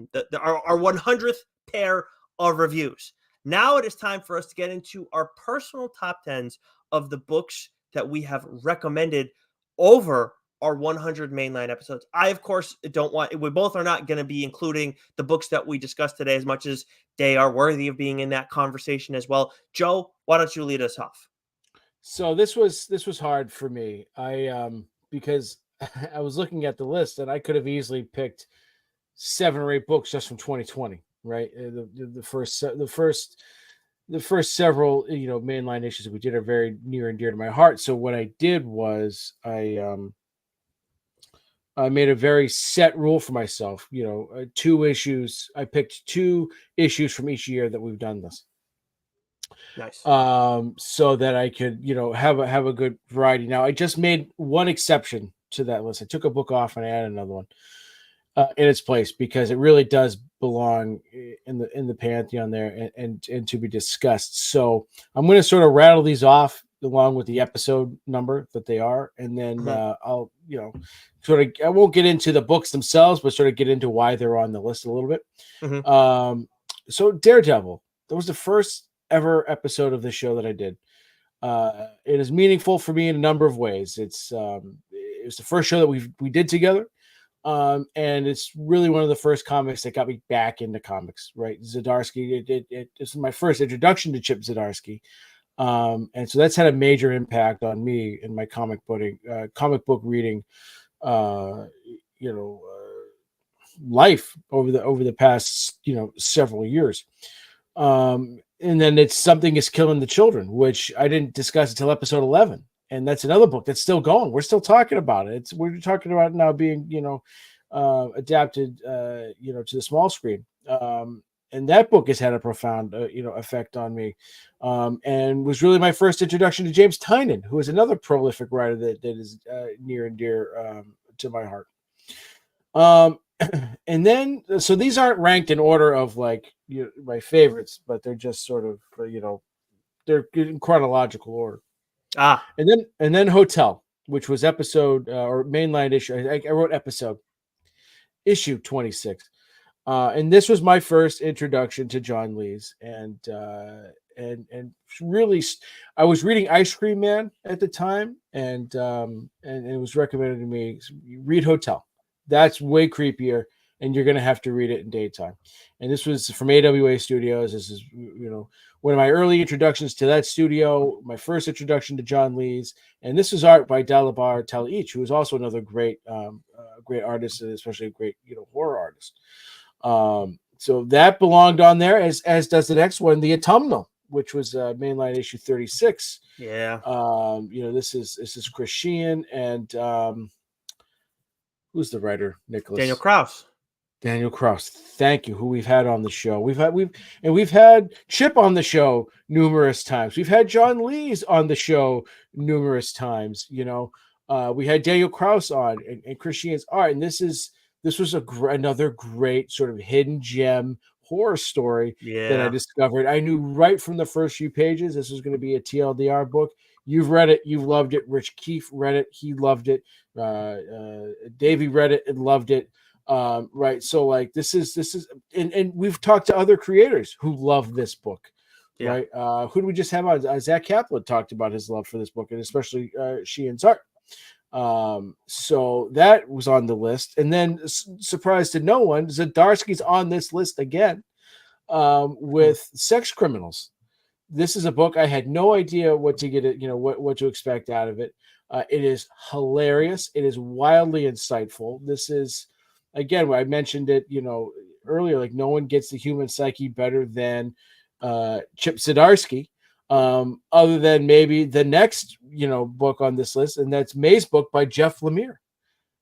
100th pair of reviews. Now it is time for us to get into our personal top 10s of the books that we have recommended over our 100 mainline episodes. I, of course, don't want, we both are not going to be including the books that we discussed today as much as they are worthy of being in that conversation as well. Joe, why don't you lead us off? So this was hard for me. Because I was looking at the list and I could have easily picked 7 or 8 books just from 2020, right? The first several mainline issues that we did are very near and dear to my heart. So what I did was I made a very set rule for myself. 2 issues. I picked 2 issues from each year that we've done this, Nice. so that I could have a good variety. Now I just made one exception to that list. I took a book off and I added another one in its place because it really does belong in the pantheon there and to be discussed. So I'm going to sort of rattle these off along with the episode number that they are, and then Mhm. I'll sort of, I won't get into the books themselves, but sort of get into why they're on the list a little bit. Mhm. So Daredevil, that was the first ever episode of the show that I did. It is meaningful for me in a number of ways. It was the first show that we did together. And it's really one of the first comics that got me back into comics, right? Zdarsky, it's my first introduction to Chip Zdarsky. And so that's had a major impact on me in my comic book reading, uh, you know, life over the past, several years. And then it's Something is Killing the Children, which I didn't discuss until episode 11. And that's another book that's still going. We're still talking about it. We're talking about it now being, adapted, to the small screen. And that book has had a profound, effect on me, and was really my first introduction to James Tynion, who is another prolific writer that is near and dear to my heart. And then, so these aren't ranked in order of like my favorites, but they're just sort of, they're in chronological order. Ah, And then Hotel, which was episode or mainline issue. I wrote episode issue 26. And this was my first introduction to John Lee's, and really, I was reading Ice Cream Man at the time, and it was recommended to me, read Hotel. That's way creepier, and you're gonna have to read it in daytime. And this was from AWA Studios. This is one of my early introductions to that studio, my first introduction to John Lee's, and this is art by Dalabar Talic, who is also another great artist, and especially a great horror artist. So that belonged on there, as does the next one, the Autumnal, which was mainline issue 36. yeah. This is Chris Sheehan and who's the writer? Daniel Nicholas Krauss. Daniel Krauss. Thank you. Who we've had on the show. We've had Chip on the show numerous times. We've had John Lees on the show numerous times. We had Daniel Krauss on and Chris Sheehan's art, and this was another great sort of hidden gem horror story that I Yeah. discovered. I knew right from the first few pages this was going to be a TLDR book. You've read it, you've loved it. Rich Keefe read it, he loved it. Davey read it and loved it. Right. So like this is and we've talked to other creators who love this book. Yeah. Right. Who do we just have on? Zach Kaplan talked about his love for this book, and especially Sheehan's art. So that was on the list, and then surprise to no one, Zdarsky's on this list again, with Sex Criminals. This is a book I had no idea what to get it, what to expect out of it. It is hilarious. It is wildly insightful. This is, again, I mentioned it, earlier, like no one gets the human psyche better than Chip Zdarsky. Other than maybe the next, book on this list, and that's May's book by Jeff Lemire.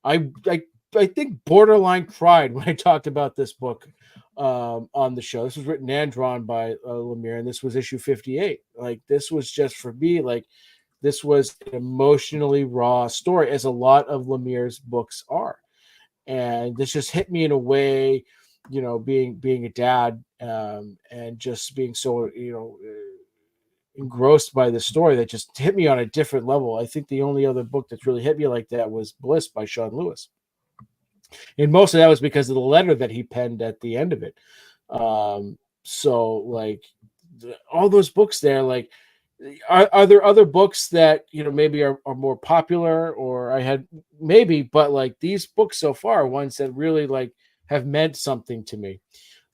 I think borderline cried when I talked about this book on the show. This was written and drawn by Lemire, and this was issue 58. Like this was just for me, like this was an emotionally raw story, as a lot of Lemire's books are, and this just hit me in a way, being a dad, and just being so engrossed by the story that just hit me on a different level. I think the only other book that's really hit me like that was Bliss by Sean Lewis. And most of that was because of the letter that he penned at the end of it. So like all those books there, like are there other books that maybe are more popular or I had maybe, but like these books so far are ones that really like have meant something to me.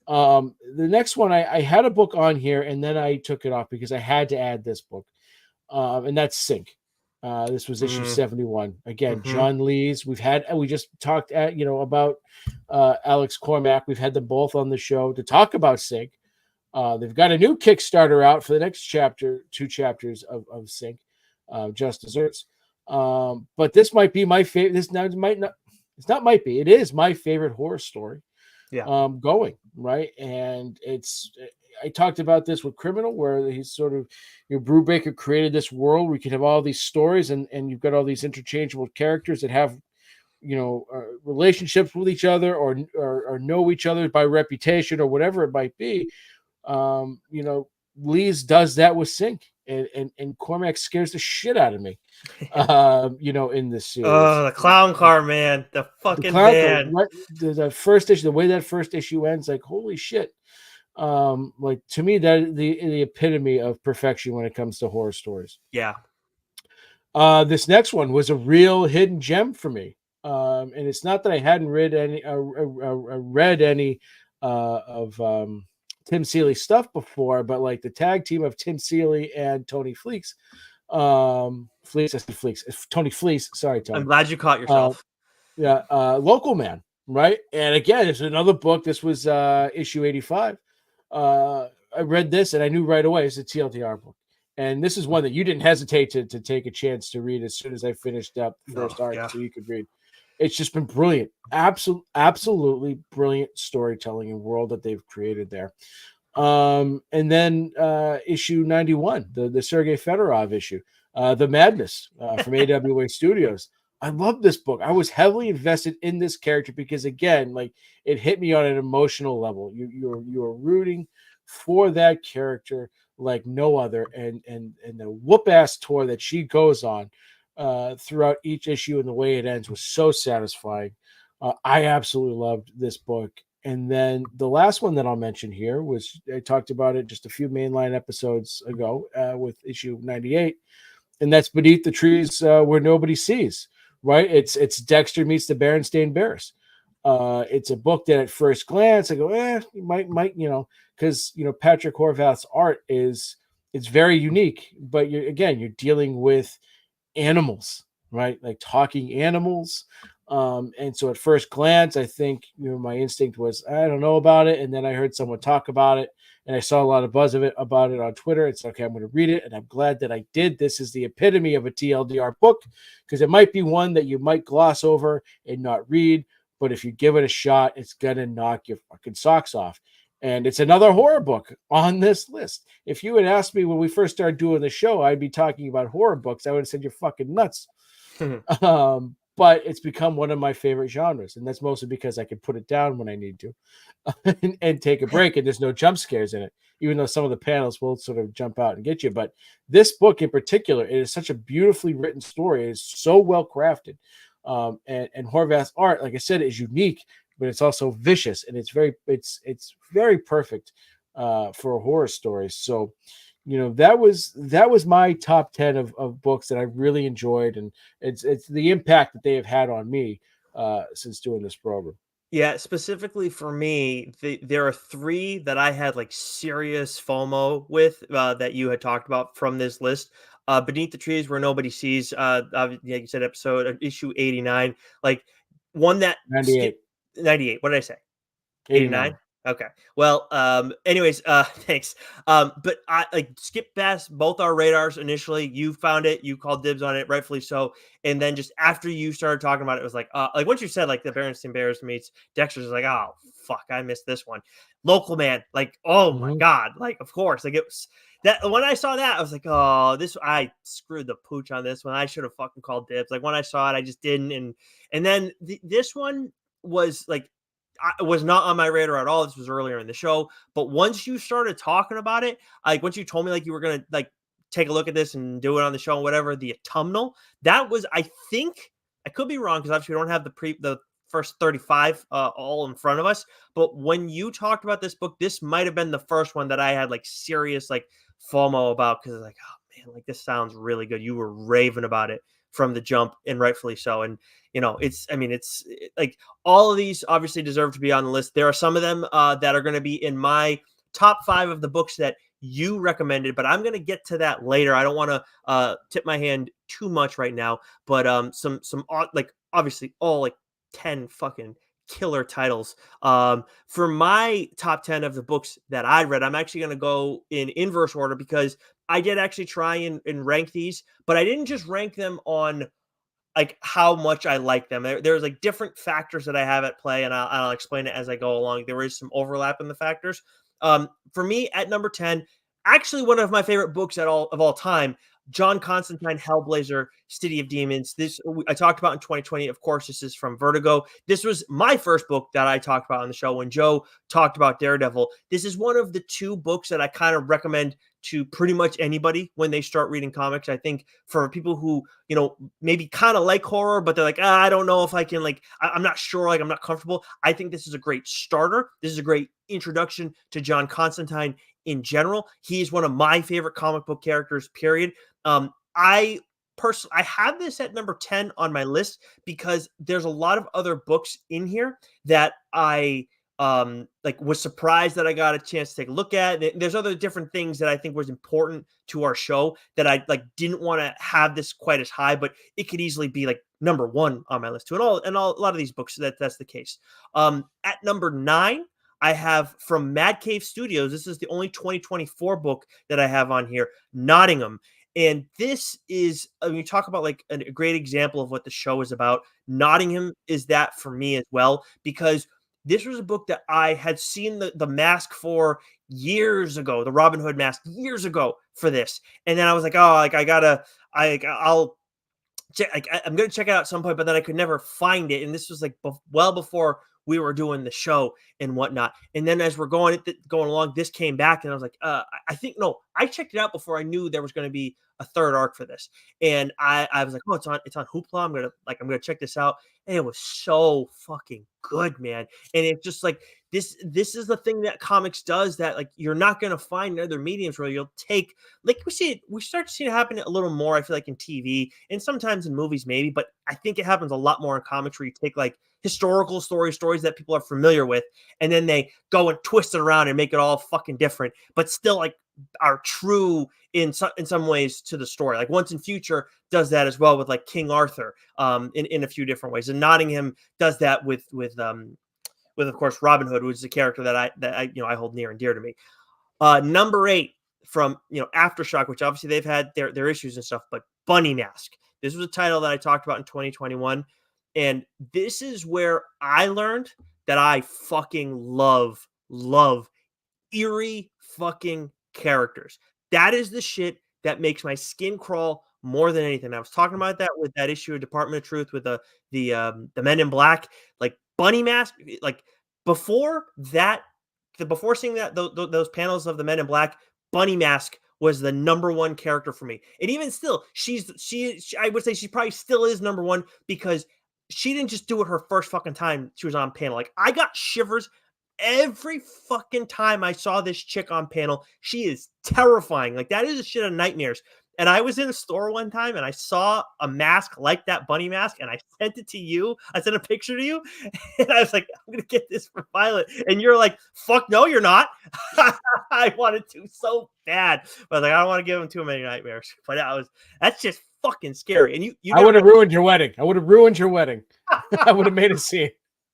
The next one I had a book on here and then I took it off because I had to add this book. And that's Sync. This was issue 71. Again, John Lees. We just talked about Alex Cormack. We've had them both on the show to talk about Sync. They've got a new Kickstarter out for the next chapter, 2 chapters of Sync, Just Desserts. But this might be my favorite. This now might not. It's not might be. It is my favorite horror story. Yeah. Going right, and it's. I talked about this with Criminal, where he's sort of, Brubaker created this world where you can have all these stories, and you've got all these interchangeable characters that have, relationships with each other or know each other by reputation or whatever it might be. Lees does that with Sync, and Cormac scares the shit out of me. In this series. Oh, the clown car, man, the fucking van. The first issue, the way that first issue ends, like holy shit. Like to me, that the epitome of perfection when it comes to horror stories. Yeah. This next one was a real hidden gem for me. And it's not that I hadn't read any of Tim Seeley's stuff before, but like the tag team of Tim Seeley and Tony Fleecs. Tony Fleece. Sorry, Tony. I'm glad you caught yourself. Local Man, right? And again, it's another book. This was issue 85. I read this and I knew right away it's a TLDR book. And this is one that you didn't hesitate to take a chance to read as soon as I finished up the first arc, so you could read. It's just been brilliant. Absolutely brilliant storytelling and world that they've created there. And then issue 91, the Sergei Fedorov issue, The Madness from AWA Studios. I love this book. I was heavily invested in this character because, again, like it hit me on an emotional level. You're rooting for that character like no other, and the whoop ass tour that she goes on throughout each issue and the way it ends was so satisfying. I absolutely loved this book. And then the last one that I'll mention here was, I talked about it just a few mainline episodes ago with issue 98, and that's Beneath the Trees Where Nobody Sees. Right? It's Dexter meets the Berenstain Bears. It's a book that at first glance I go, might because Patrick Horvath's art it's very unique, but you're dealing with animals, right? Like talking animals. And so at first glance, I think my instinct was I don't know about it, and then I heard someone talk about it, and I saw a lot of buzz about it on Twitter. It's okay, I'm going to read it, and I'm glad that I did. This is the epitome of a TLDR book because it might be one that you might gloss over and not read, but if you give it a shot, it's gonna knock your fucking socks off. And it's another horror book on this list. If you had asked me when we first started doing the show, I'd be talking about horror books. I would have said you're fucking nuts. But it's become one of my favorite genres, and that's mostly because I can put it down when I need to and take a break, and there's no jump scares in it, even though some of the panels will sort of jump out and get you. But this book in particular, it is such a beautifully written story. It is so well crafted. And Horvath's art, like I said, is unique, but it's also vicious, and it's very perfect for a horror story. So that was my top 10 of books that I really enjoyed, and it's the impact that they have had on me since doing this program. Yeah, specifically for me, there are 3 that I had like serious FOMO with that you had talked about from this list. Beneath the Trees Where Nobody Sees, like you said, episode issue 89, like one that 98. 98. What did I say? 89. Okay. Well, anyways, thanks. But I like skipped past both our radars initially. You found it, you called dibs on it, rightfully so. And then just after you started talking about it, it was like once you said like the Berenstain Bears meets Dexter's, like, oh fuck, I missed this one. Local Man, like, oh my god, like of course, like it was that when I saw that, I was like, oh, I screwed the pooch on this one. I should have fucking called dibs. Like when I saw it, I just didn't. And then this one was like, I was not on my radar at all. This was earlier in the show, but once you started talking about it, like once you told me like you were gonna like take a look at this and do it on the show and whatever, the autumnal, that was, I think, I could be wrong because obviously we don't have the first 35 all in front of us. But when you talked about this book, this might have been the first one that I had like serious like FOMO about, because like, oh man, like this sounds really good. You were raving about it from the jump, and rightfully so. And it's like all of these obviously deserve to be on the list. There are some of them that are going to be in my top 5 of the books that you recommended, but I'm going to get to that later. I don't want to tip my hand too much right now, but some like obviously all like 10 fucking killer titles. For my top 10 of the books that I read, I'm actually going to go in inverse order, because I did actually try and rank these, but I didn't just rank them on like how much I like them. There's like different factors that I have at play, and I'll explain it as I go along. There is some overlap in the factors. For me, at number 10, actually one of my favorite books of all time, John Constantine, Hellblazer, City of Demons. This I talked about in 2020. Of course, this is from Vertigo. This was my first book that I talked about on the show when Joe talked about Daredevil. This is one of the 2 books that I kind of recommend to pretty much anybody when they start reading comics. I think for people who, maybe kind of like horror, but they're like, I don't know if I can, like, I'm not sure, like, I'm not comfortable. I think this is a great starter. This is a great introduction to John Constantine in general. He's one of my favorite comic book characters, period. I have this at number 10 on my list because there's a lot of other books in here that I like was surprised that I got a chance to take a look at. There's other different things that I think was important to our show that I like didn't want to have this quite as high, but it could easily be like number 1 on my list too. And a lot of these books that's the case. At number 9, I have from Mad Cave Studios. This is the only 2024 book that I have on here, Nottingham. And this is, when you talk about like a great example of what the show is about, Nottingham is that for me as well, because this was a book that I had seen the mask for years ago, the Robin Hood mask years ago for this. And then I was like, oh, like I'll check, like, I'm going to check it out at some point, but then I could never find it. And this was like well before we were doing the show and whatnot. And then as we're going along, this came back, and I was like, I think, no, I checked it out before I knew there was going to be a third arc for this. And I was like, oh, it's on Hoopla. I'm going to check this out. And it was so fucking good, man. And it's just like, this is the thing that comics does that like you're not going to find in other mediums, where you'll take, like, we start to see it happen a little more, I feel like, in TV and sometimes in movies maybe, but I think it happens a lot more in comics, where you take like historical stories that people are familiar with, and then they go and twist it around and make it all fucking different, but still like are true in some ways to the story. Like Once and Future does that as well with like King Arthur in a few different ways, and Nottingham does that with of course Robin Hood, which is a character that I hold near and dear to me. Number 8 from Aftershock, which obviously they've had their issues and stuff, but Bunny Mask. This was a title that I talked about in 2021, and this is where I learned that I fucking love eerie fucking characters. That is the shit that makes my skin crawl more than anything. I was talking about that with that issue of Department of Truth with the Men in Black, like Bunny Mask. Like before seeing that those panels of the Men in Black, Bunny Mask was the number 1 character for me. And even still, I would say she probably still is number 1, because she didn't just do it her first fucking time she was on panel. Like I got shivers every fucking time I saw this chick on panel. She is terrifying. Like that is a shit of nightmares. And I was in a store one time and I saw a mask like that Bunny Mask, and I sent it to you. I sent a picture to you, and I was like, I'm going to get this for Violet. And you're like, fuck no, you're not. I wanted to so bad. But I was like, I don't want to give him too many nightmares. But that's just fucking scary. And I would have ruined your wedding. I would have made a scene.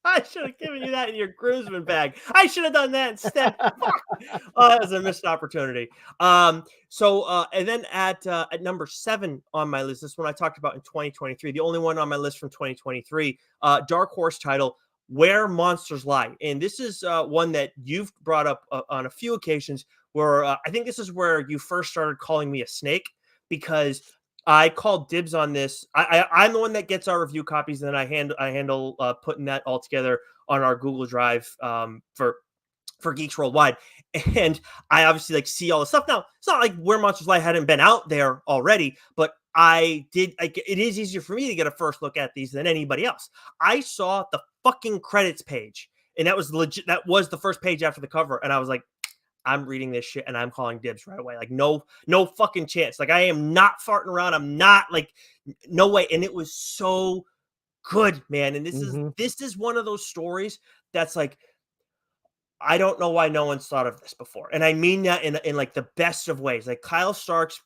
I should have given you that in your groomsman bag. I should have done that instead. That was a missed opportunity. And then at number 7 on my list, this one I talked about in 2023, the only one on my list from 2023, Dark Horse title, Where Monsters Lie. And this is one that you've brought up on a few occasions, where I think this is where you first started calling me a snake, because I called dibs on this. I'm the one that gets our review copies, and then I handle putting that all together on our Google Drive for for Geeks Worldwide. And I obviously like see all the stuff. Now, it's not like Where Monsters Lie hadn't been out there already, but I did like it is easier for me to get a first look at these than anybody else. I saw the fucking credits page, and that was legit. That was the first page after the cover, and I was like, I'm reading this shit and I'm calling dibs right away. Like, no fucking chance. Like, I am not farting around. I'm not like, no way. And it was so good, man. And this is one of those stories that's like, I don't know why no one's thought of this before. And I mean that in like the best of ways. Like, Kyle Stark's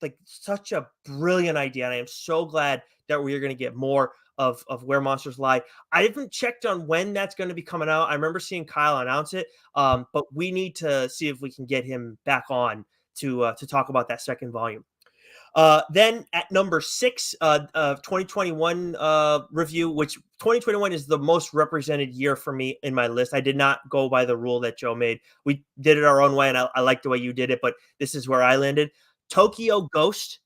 like such a brilliant idea. And I am so glad that we are going to get more of Where Monsters Lie. I haven't checked on when that's going to be coming out. I remember seeing Kyle announce it, but we need to see if we can get him back on to talk about that second volume. Then at number 6, 2021 review, which 2021 is the most represented year for me in my list. I did not go by the rule that Joe made. We did it our own way, and I like the way you did it, but this is where I landed. Tokyo Ghost.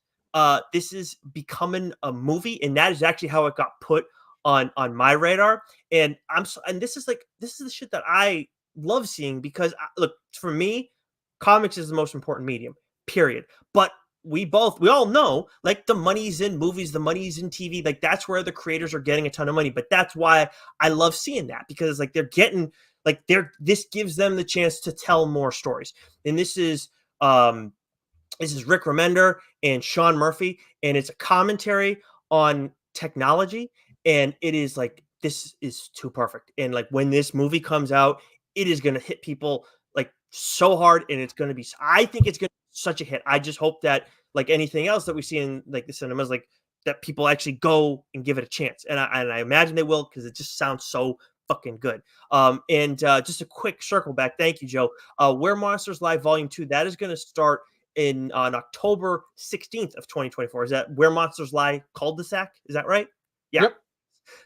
This is becoming a movie, and that is actually how it got put on my radar. And this is the shit that I love seeing, because look, for me, comics is the most important medium, period. But we all know, like, the money's in movies, the money's in TV. Like, that's where the creators are getting a ton of money. But that's why I love seeing that, because like they're getting like this gives them the chance to tell more stories. And this is Rick Remender and Sean Murphy, and it's a commentary on technology. And it is like, this is too perfect. And like, when this movie comes out, it is going to hit people like so hard, and it's going to be, I think it's going to be such a hit. I just hope that, like anything else that we see in like the cinemas, like that people actually go and give it a chance. And I imagine they will, because it just sounds so fucking good. And just a quick circle back. Thank you, Joe. Where Monsters Lie Volume 2, that is going to start on October 16th of 2024. Is that Where Monsters Lie Cul-de-sac? Is that right? Yeah. Yep.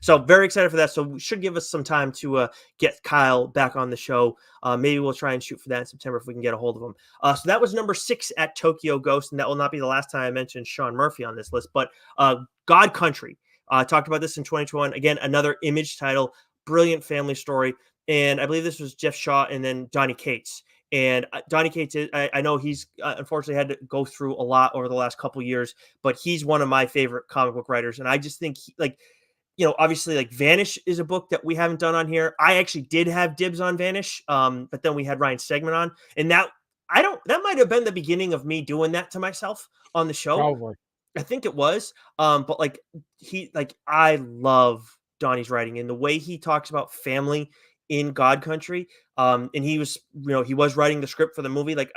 So very excited for that. So we should give us some time to get Kyle back on the show. Maybe we'll try and shoot for that in September if we can get a hold of him. So that was number 6 at Tokyo Ghost, and that will not be the last time I mentioned Sean Murphy on this list. But God Country, talked about this in 2021. Again, another Image title, brilliant family story. And I believe this was Jeff Shaw and then Donny Cates. And Donny Cates, I know he's unfortunately had to go through a lot over the last couple years, but he's one of my favorite comic book writers. And I just think obviously, like, Vanish is a book that we haven't done on here. I actually did have dibs on Vanish, but then we had Ryan Stegman on, and that might have been the beginning of me doing that to myself on the show. Probably. I think it was. But like, I love Donnie's writing and the way he talks about family in God Country. And he was writing the script for the movie. Like,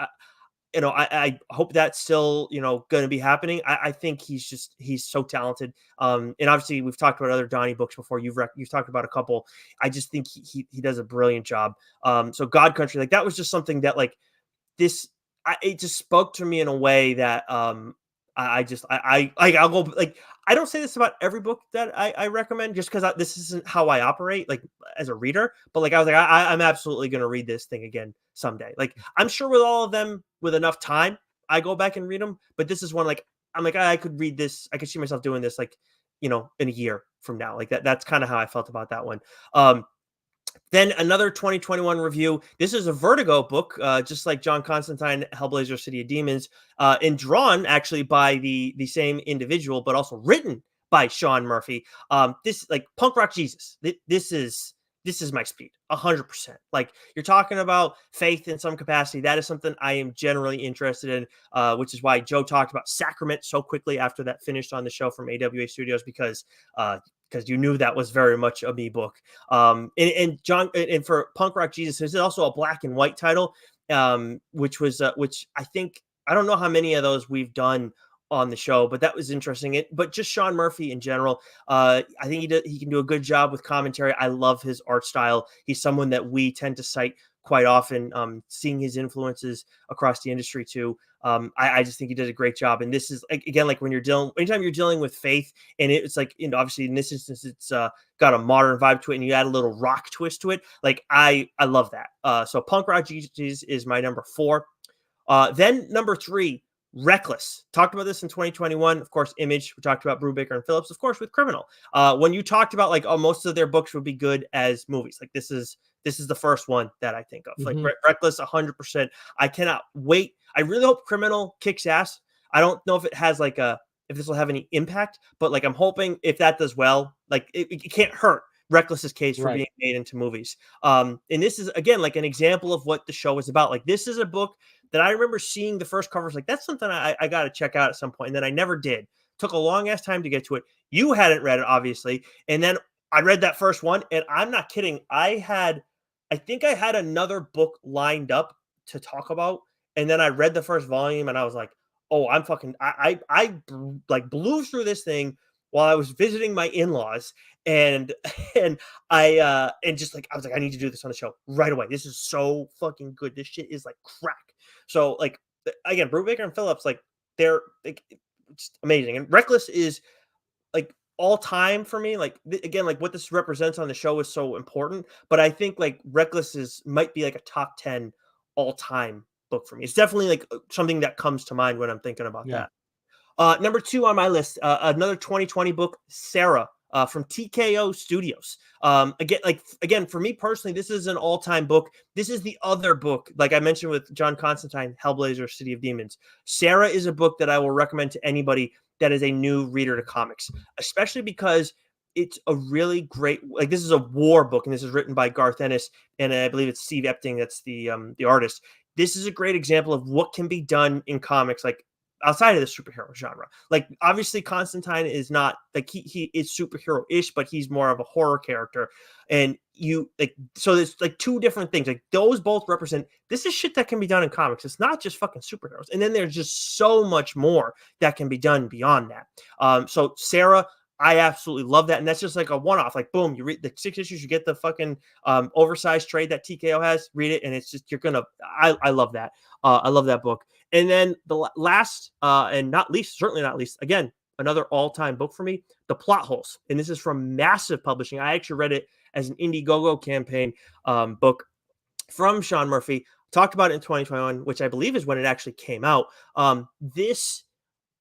I hope that's still, going to be happening. I think he's so talented. And obviously we've talked about other Donnie books before. You've talked about a couple. I just think he does a brilliant job. So God Country, like, that was just something that, like, it just spoke to me in a way that, I'll go, like, I don't say this about every book that I recommend, just because this isn't how I operate, like, as a reader. But like, I was like, I'm absolutely going to read this thing again someday. Like, I'm sure with all of them, with enough time, I go back and read them. But this is one, like, I'm like, I could read this. I could see myself doing this, like, in a year from now. Like, that's kind of how I felt about that one. Then another 2021 review. This is a Vertigo book, just like John Constantine, Hellblazer: City of Demons, and drawn actually by the same individual, but also written by Sean Murphy. This, like, Punk Rock Jesus. This is my speed, 100%. Like, you're talking about faith in some capacity. That is something I am generally interested in, which is why Joe talked about Sacrament so quickly after that finished on the show from AWA Studios, because you knew that was very much a me book. And John, and for Punk Rock Jesus, there's also a black and white title, which I think, I don't know how many of those we've done on the show, but that was interesting. But just Sean Murphy in general, I think he can do a good job with commentary. I love his art style. He's someone that we tend to cite quite often, seeing his influences across the industry too. I just think he did a great job. And this is, again, like, anytime you're dealing with faith, and it's like, obviously in this instance, it's got a modern vibe to it, and you add a little rock twist to it. Like, I love that. So Punk Rock Jesus is my number 4. Then number 3, Reckless. Talked about this in 2021. Of course, Image. We talked about Brubaker and Phillips, of course, with Criminal. When you talked about, like, most of their books would be good as movies. Like, this is this is the first one that I think of. Like Mhm. Reckless, 100%. I cannot wait. I really hope Criminal kicks ass. I don't know if it has like if this will have any impact, but like I'm hoping if that does well, like it can't hurt Reckless's case for Right. being made into movies. And this is again like an example of what the show is about. Like this is a book that I remember seeing the first covers. Like that's something I got to check out at some point, and then I never did. Took a long ass time to get to it. You hadn't read it, obviously, and then I read that first one, and I'm not kidding. I think I had another book lined up to talk about, and then I read the first volume, and I was like, "Oh, I'm fucking." Like blew through this thing while I was visiting my in-laws, and and and just like I was like, I need to do this on the show right away. This is so fucking good. This shit is like crack. So like again, Brubaker and Phillips, like they're like just amazing. And Reckless is like all time for me. Like again, like what this represents on the show is so important. But I think like Reckless is might be like a top 10 all time book for me. It's definitely like something that comes to mind when I'm thinking about Yeah. that. Number 2 on my list, another 2020 book, Sarah, from TKO Studios. Again, for me personally, this is an all-time book. This is the other book, like I mentioned with John Constantine, Hellblazer, City of Demons. Sarah is a book that I will recommend to anybody that is a new reader to comics, especially because it's a really great, like this is a war book, and this is written by Garth Ennis, and I believe it's Steve Epting that's the artist. This is a great example of what can be done in comics, like outside of the superhero genre. Like obviously Constantine is not like he is superhero-ish, but he's more of a horror character. And you like so there's like two different things. Like those both represent this is shit that can be done in comics. It's not just fucking superheroes. And then there's just so much more that can be done beyond that. So Sarah, I absolutely love that. And that's just like a one-off. Like boom, you read the 6 issues, you get the fucking oversized trade that TKO has, read it, and it's just you're gonna I love that. I love that book. And then the last and not least, certainly not least, again, another all-time book for me, The Plot Holes. And this is from Massive Publishing. I actually read it as an Indiegogo campaign book from Sean Murphy. Talked about it in 2021, which I believe is when it actually came out. This,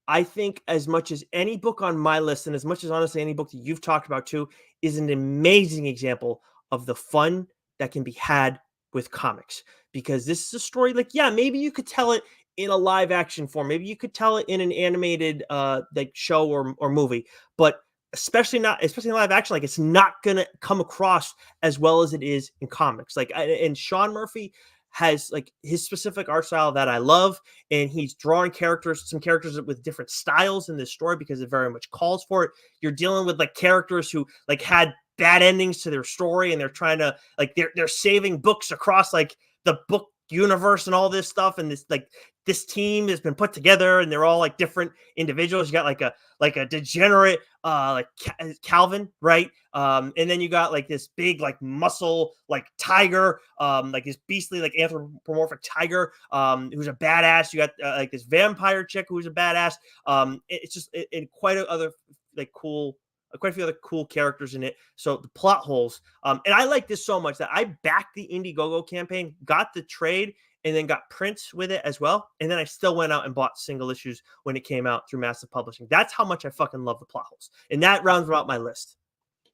I think, as much as any book on my list, and as much as honestly any book that you've talked about too, is an amazing example of the fun that can be had with comics. Because this is a story like, yeah, maybe you could tell it in a live action form. Maybe you could tell it in an animated like show or movie, but especially in live action, like it's not gonna come across as well as it is in comics. Like and Sean Murphy has like his specific art style that I love, and he's drawing some characters with different styles in this story because it very much calls for it. You're dealing with like characters who like had bad endings to their story, and they're trying to like they're saving books across like the book universe and all this stuff, and this team has been put together, and they're all like different individuals. You got like a degenerate like Calvin, right? And then you got like this big like muscle like tiger, like this beastly like anthropomorphic tiger, who's a badass. You got like this vampire chick who's a badass. It's just quite a other like cool. Quite a few other cool characters in it. So the plot holes. And I like this so much that I backed the Indiegogo campaign, got the trade, and then got prints with it as well. And then I still went out and bought single issues when it came out through Massive Publishing. That's how much I fucking love the plot holes. And that rounds out my list.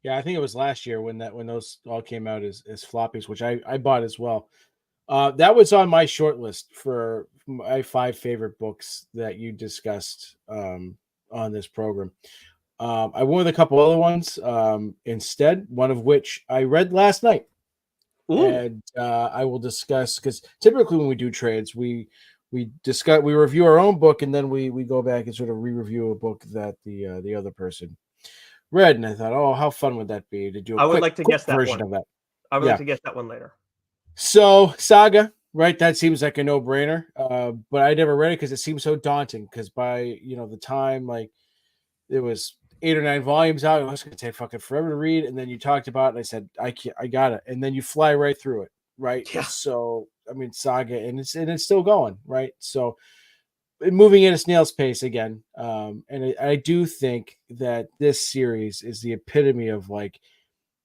Yeah, I think it was last year when those all came out as floppies, which I bought as well. That was on my short list for my 5 favorite books that you discussed on this program. I went with a couple other ones instead, one of which I read last night. Ooh. And I will discuss, because typically when we do trades, we review our own book, and then we go back and sort of re-review a book that the other person read. And I thought, oh, how fun would that be to do a I would quick, like to guess that version one. of that. I would like to guess that one later. So Saga, right? That seems like a no-brainer. But I never read it because it seems so daunting. Because by the time like it was 8 or 9 volumes out, it was going to take fucking forever to read. And then you talked about it, and I said, I got it. And then you fly right through it, right? Yeah. So I mean, Saga, and it's still going, right? So moving at a snail's pace again. And I do think that this series is the epitome of like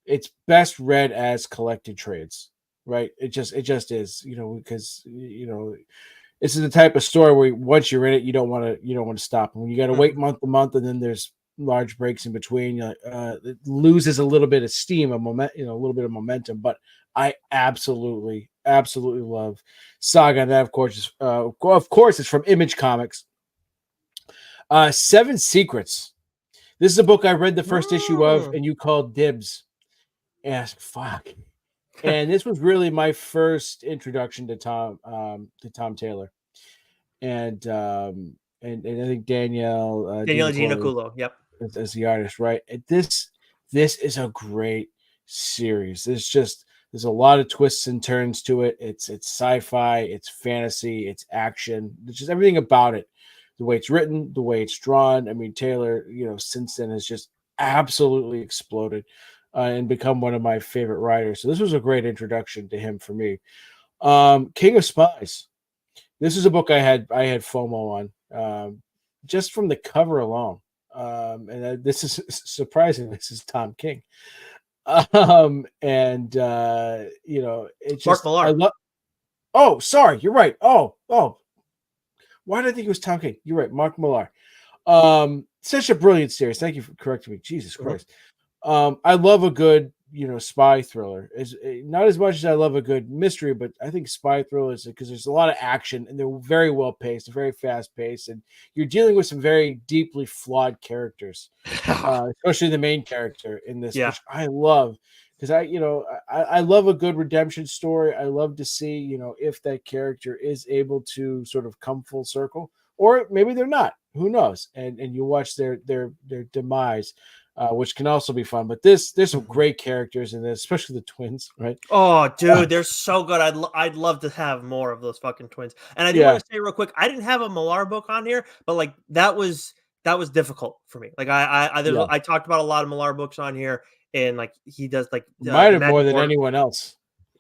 it's best read as collected trades, right? It just is, because this is the type of story where once you're in it, you don't want to stop. And when you got to wait month to month, and then there's large breaks in between, it loses a little bit of steam, a little bit of momentum. But I absolutely love Saga. And that, of course, it's from Image Comics. Seven Secrets. This is a book I read the first issue of, Mm. and you called dibs. And fuck. And this was really my first introduction to Tom Taylor, and I think Danielle Danielle Dinaculo Giannaculo. Yep. as the artist, right? And this is a great series. There's a lot of twists and turns to it. It's sci-fi, it's fantasy, it's action. It's just everything about it. The way it's written, the way it's drawn. I mean, Taylor, since then has just absolutely exploded and become one of my favorite writers. So this was a great introduction to him for me. King of Spies. This is a book I had FOMO on, just from the cover alone. And this is surprising. This is Tom King. It's Mark just I Millar. love. Oh, sorry, you're right. Oh, why did I think it was Tom King? You're right, Mark Millar. Such a brilliant series. Thank you for correcting me. Jesus Christ. I love a good, spy thriller. Not as much as I love a good mystery, but I think spy thrillers, because there's a lot of action and they're very well paced, very fast paced, and you're dealing with some very deeply flawed characters, especially the main character in this, Yeah. which I love. Because I love a good redemption story. I love to see, if that character is able to sort of come full circle, or maybe they're not. Who knows? And you watch their demise, which can also be fun. But there's some great characters in this, especially the twins, right? Oh, dude, they're so good. I'd love to have more of those fucking twins. And I do want to say real quick, I didn't have a Millar book on here, but like that was difficult for me. Like I talked about a lot of Millar books on here, and like he does like Might the have more Magic than Order. anyone else.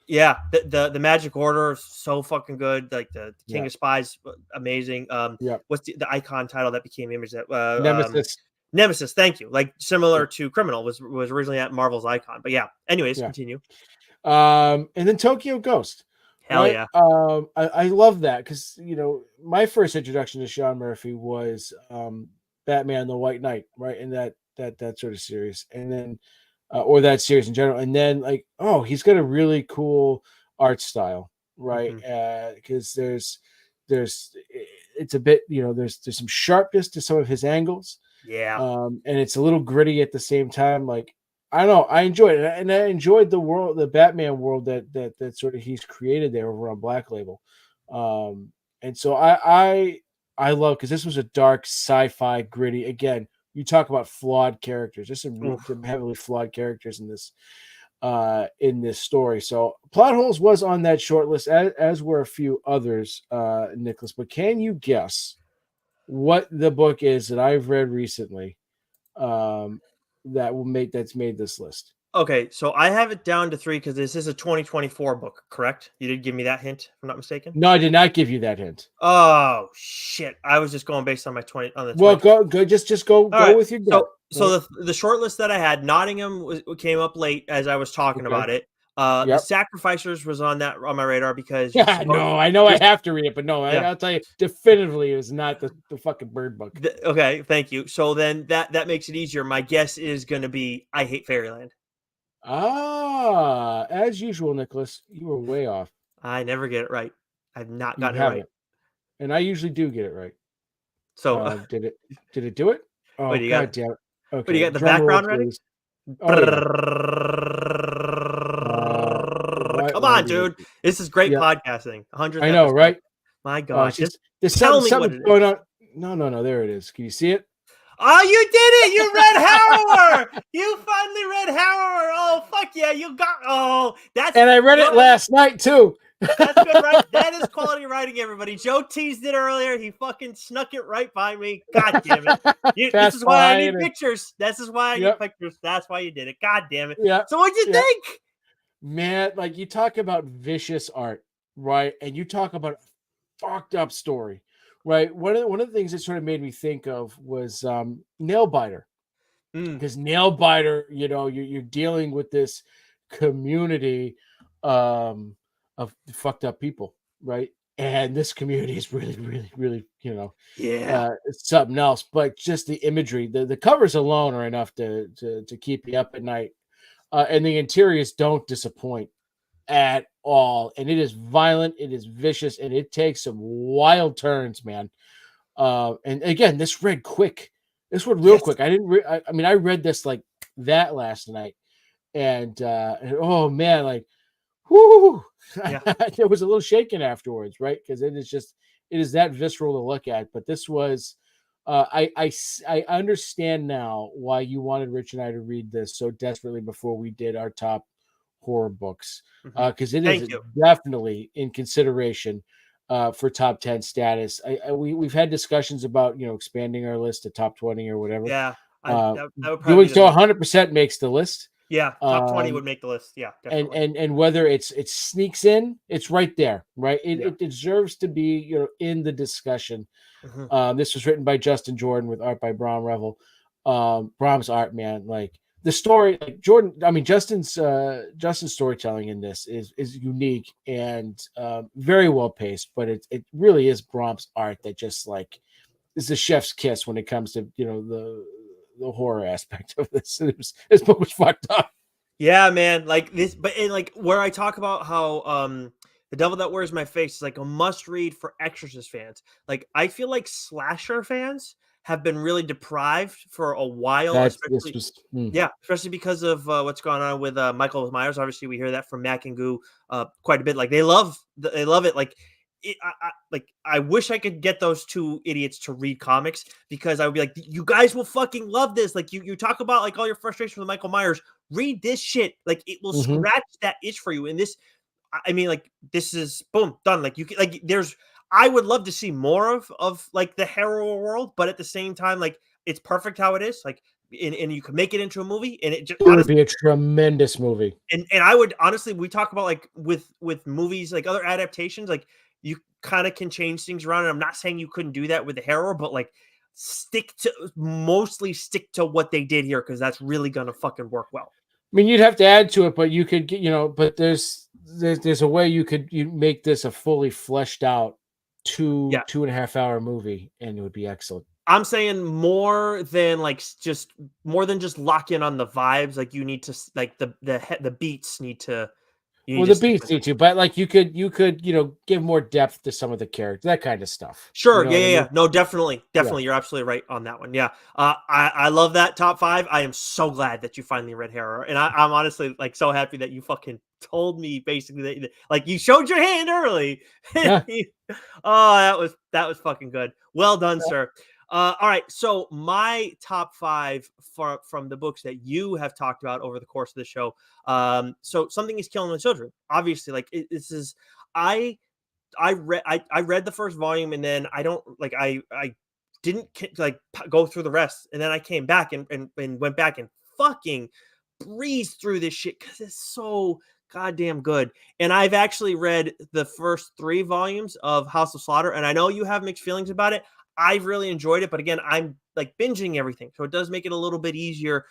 Yeah, the Magic Order is so fucking good. Like the King of Spies, amazing. Yeah. What's the icon title that became Image? That Nemesis. Nemesis. Thank you. Like similar to Criminal was originally at Marvel's Icon. But yeah. Anyways, Yeah. continue. And then Tokyo Ghost. Hell right? yeah. I love that because my first introduction to Sean Murphy was Batman the White Knight, right? And that sort of series, and then or that series in general, and then like, oh, he's got a really cool art style, right? Because there's it's a bit, there's some sharpness to some of his angles, Yeah. and it's a little gritty at the same time. Like, I don't know, I enjoyed it, and I enjoyed the Batman world that sort of he's created there over on Black Label, and so I love, because this was a dark sci-fi gritty. Again, you talk about flawed characters. There's some heavily flawed characters in this story. So Plot Holes was on that short list, as were a few others, Nicholas. But can you guess what the book is that I've read recently that's made this list? Okay, so I have it down to 3 because this is a 2024 book, correct? You did give me that hint, if I'm not mistaken. No, I did not give you that hint. Oh shit! I was just going based on my 20 on the. 20. Well, go. Just go right. with your gut. So the short list that I had, Nottingham came up late as I was talking about it. The Sacrificers was on my radar because no, I know I have to read it, but no, I'll tell you definitively it was not the fucking Bird book. Okay, thank you. So then that makes it easier. My guess is going to be I Hate Fairyland. As usual, Nicholas, you were way off. I never get it right. I've not gotten it right, and I usually do get it right. So did it do it? Oh, God damn it! Okay, what do you got? The background ready? Oh, yeah. Come on, dude. This is great podcasting. 100th I know, episode. right? My God. Just tell me what it is. Going on. No. There it is. Can you see it? Oh, you did it! You read Harrower! You finally read Harrower! Oh, fuck yeah! You got. Oh, that's. And I read it last night too. That's good, right? That is quality writing, everybody. Joe teased it earlier. He fucking snuck it right by me. God damn it! This is why I need pictures. This is why I need pictures. That's why you did it. God damn it! Yeah. So what'd you think? Man, like, you talk about vicious art, right? And you talk about a fucked up story. Right. One of the things that sort of made me think of was Nailbiter. Because Nailbiter, you're dealing with this community of fucked up people, right? And this community is really, really, really, it's something else. But just the imagery, the covers alone are enough to keep you up at night. And the interiors don't disappoint at all. And it is violent, it is vicious, and it takes some wild turns, man. And again, this read quick. This read real Yes. quick. I didn't. I mean, I read this like that last night, and oh man, like, whoo, Yeah. there was a little shaking afterwards, right? Because it is that visceral to look at. But this was, I understand now why you wanted Rich and I to read this so desperately before we did our top horror books, Mhm. because it is Thank you. definitely in consideration for top 10 status. We've had discussions about expanding our list to top 20 or whatever. Yeah. Uh, That would probably Doing be the so most. 100% makes the list. Yeah, top 20 would Um, make the list. Yeah, and definitely. and and whether it sneaks in, it's right there, right? It, Yeah. it deserves to be in the discussion. Mhm. This was written by Justin Jordan with art by Brom Revel. Brom's art, man, like the story, like Jordan. I mean, Justin's storytelling in this is unique and very well paced, but it really is Brom's art that just like is the chef's kiss when it comes to the horror aspect of this. This book was fucked up. Yeah, man. Like this, but and like where I talk about how The Devil That Wears My Face is like a must read for Exorcist fans. Like I feel like slasher fans have been really deprived for a while, This especially was yeah, especially because of what's going on with Michael Myers. Obviously, we hear that from Mac and Goo quite a bit. Like they love it. Like like I wish I could get those two idiots to read comics because I would be like, you guys will fucking love this. Like you talk about like all your frustration with Michael Myers. Read this shit. Like it will mhm. scratch that itch for you. And this, I mean, like this is boom done. Like you can like there's. I would love to see more of like the horror world, but at the same time, like it's perfect how it is. Like and you can make it into a movie, and it just It would honestly, be a tremendous movie. and I would honestly, we talk about like with movies, like other adaptations, like you kind of can change things around. And I'm not saying you couldn't do that with the horror, but like mostly stick to what they did here because that's really gonna fucking work well. I mean, you'd have to add to it, but you could get, but there's a way you make this a fully fleshed out Yeah, 2.5 hour movie, and it would be excellent. I'm saying more than like just more than just lock in on the vibes. Like you need to like the beats need to you need Well, to the stick beats with it. need to, but like you could give more depth to some of the characters, that kind of stuff. You Sure. know Yeah, what I yeah, yeah. mean? No, definitely, Yeah. definitely. You're absolutely right on that one. Yeah. I love that top five. I am so glad that you finally read Harrow, and I'm honestly like so happy that you fucking told me basically that like you showed your hand early. Yeah. Oh, that was fucking good. Well done, sir. All right. So my top five from the books that you have talked about over the course of the show. So something is killing the children. Obviously, like this is I I read the first volume and then I don't like I didn't like go through the rest and then I came back and went back and fucking breezed through this shit because it's so goddamn good. And I've actually read the first 3 volumes of House of Slaughter, and I know you have mixed feelings about it. I've really enjoyed it, but again, I'm like binging everything, so it does make it a little bit easier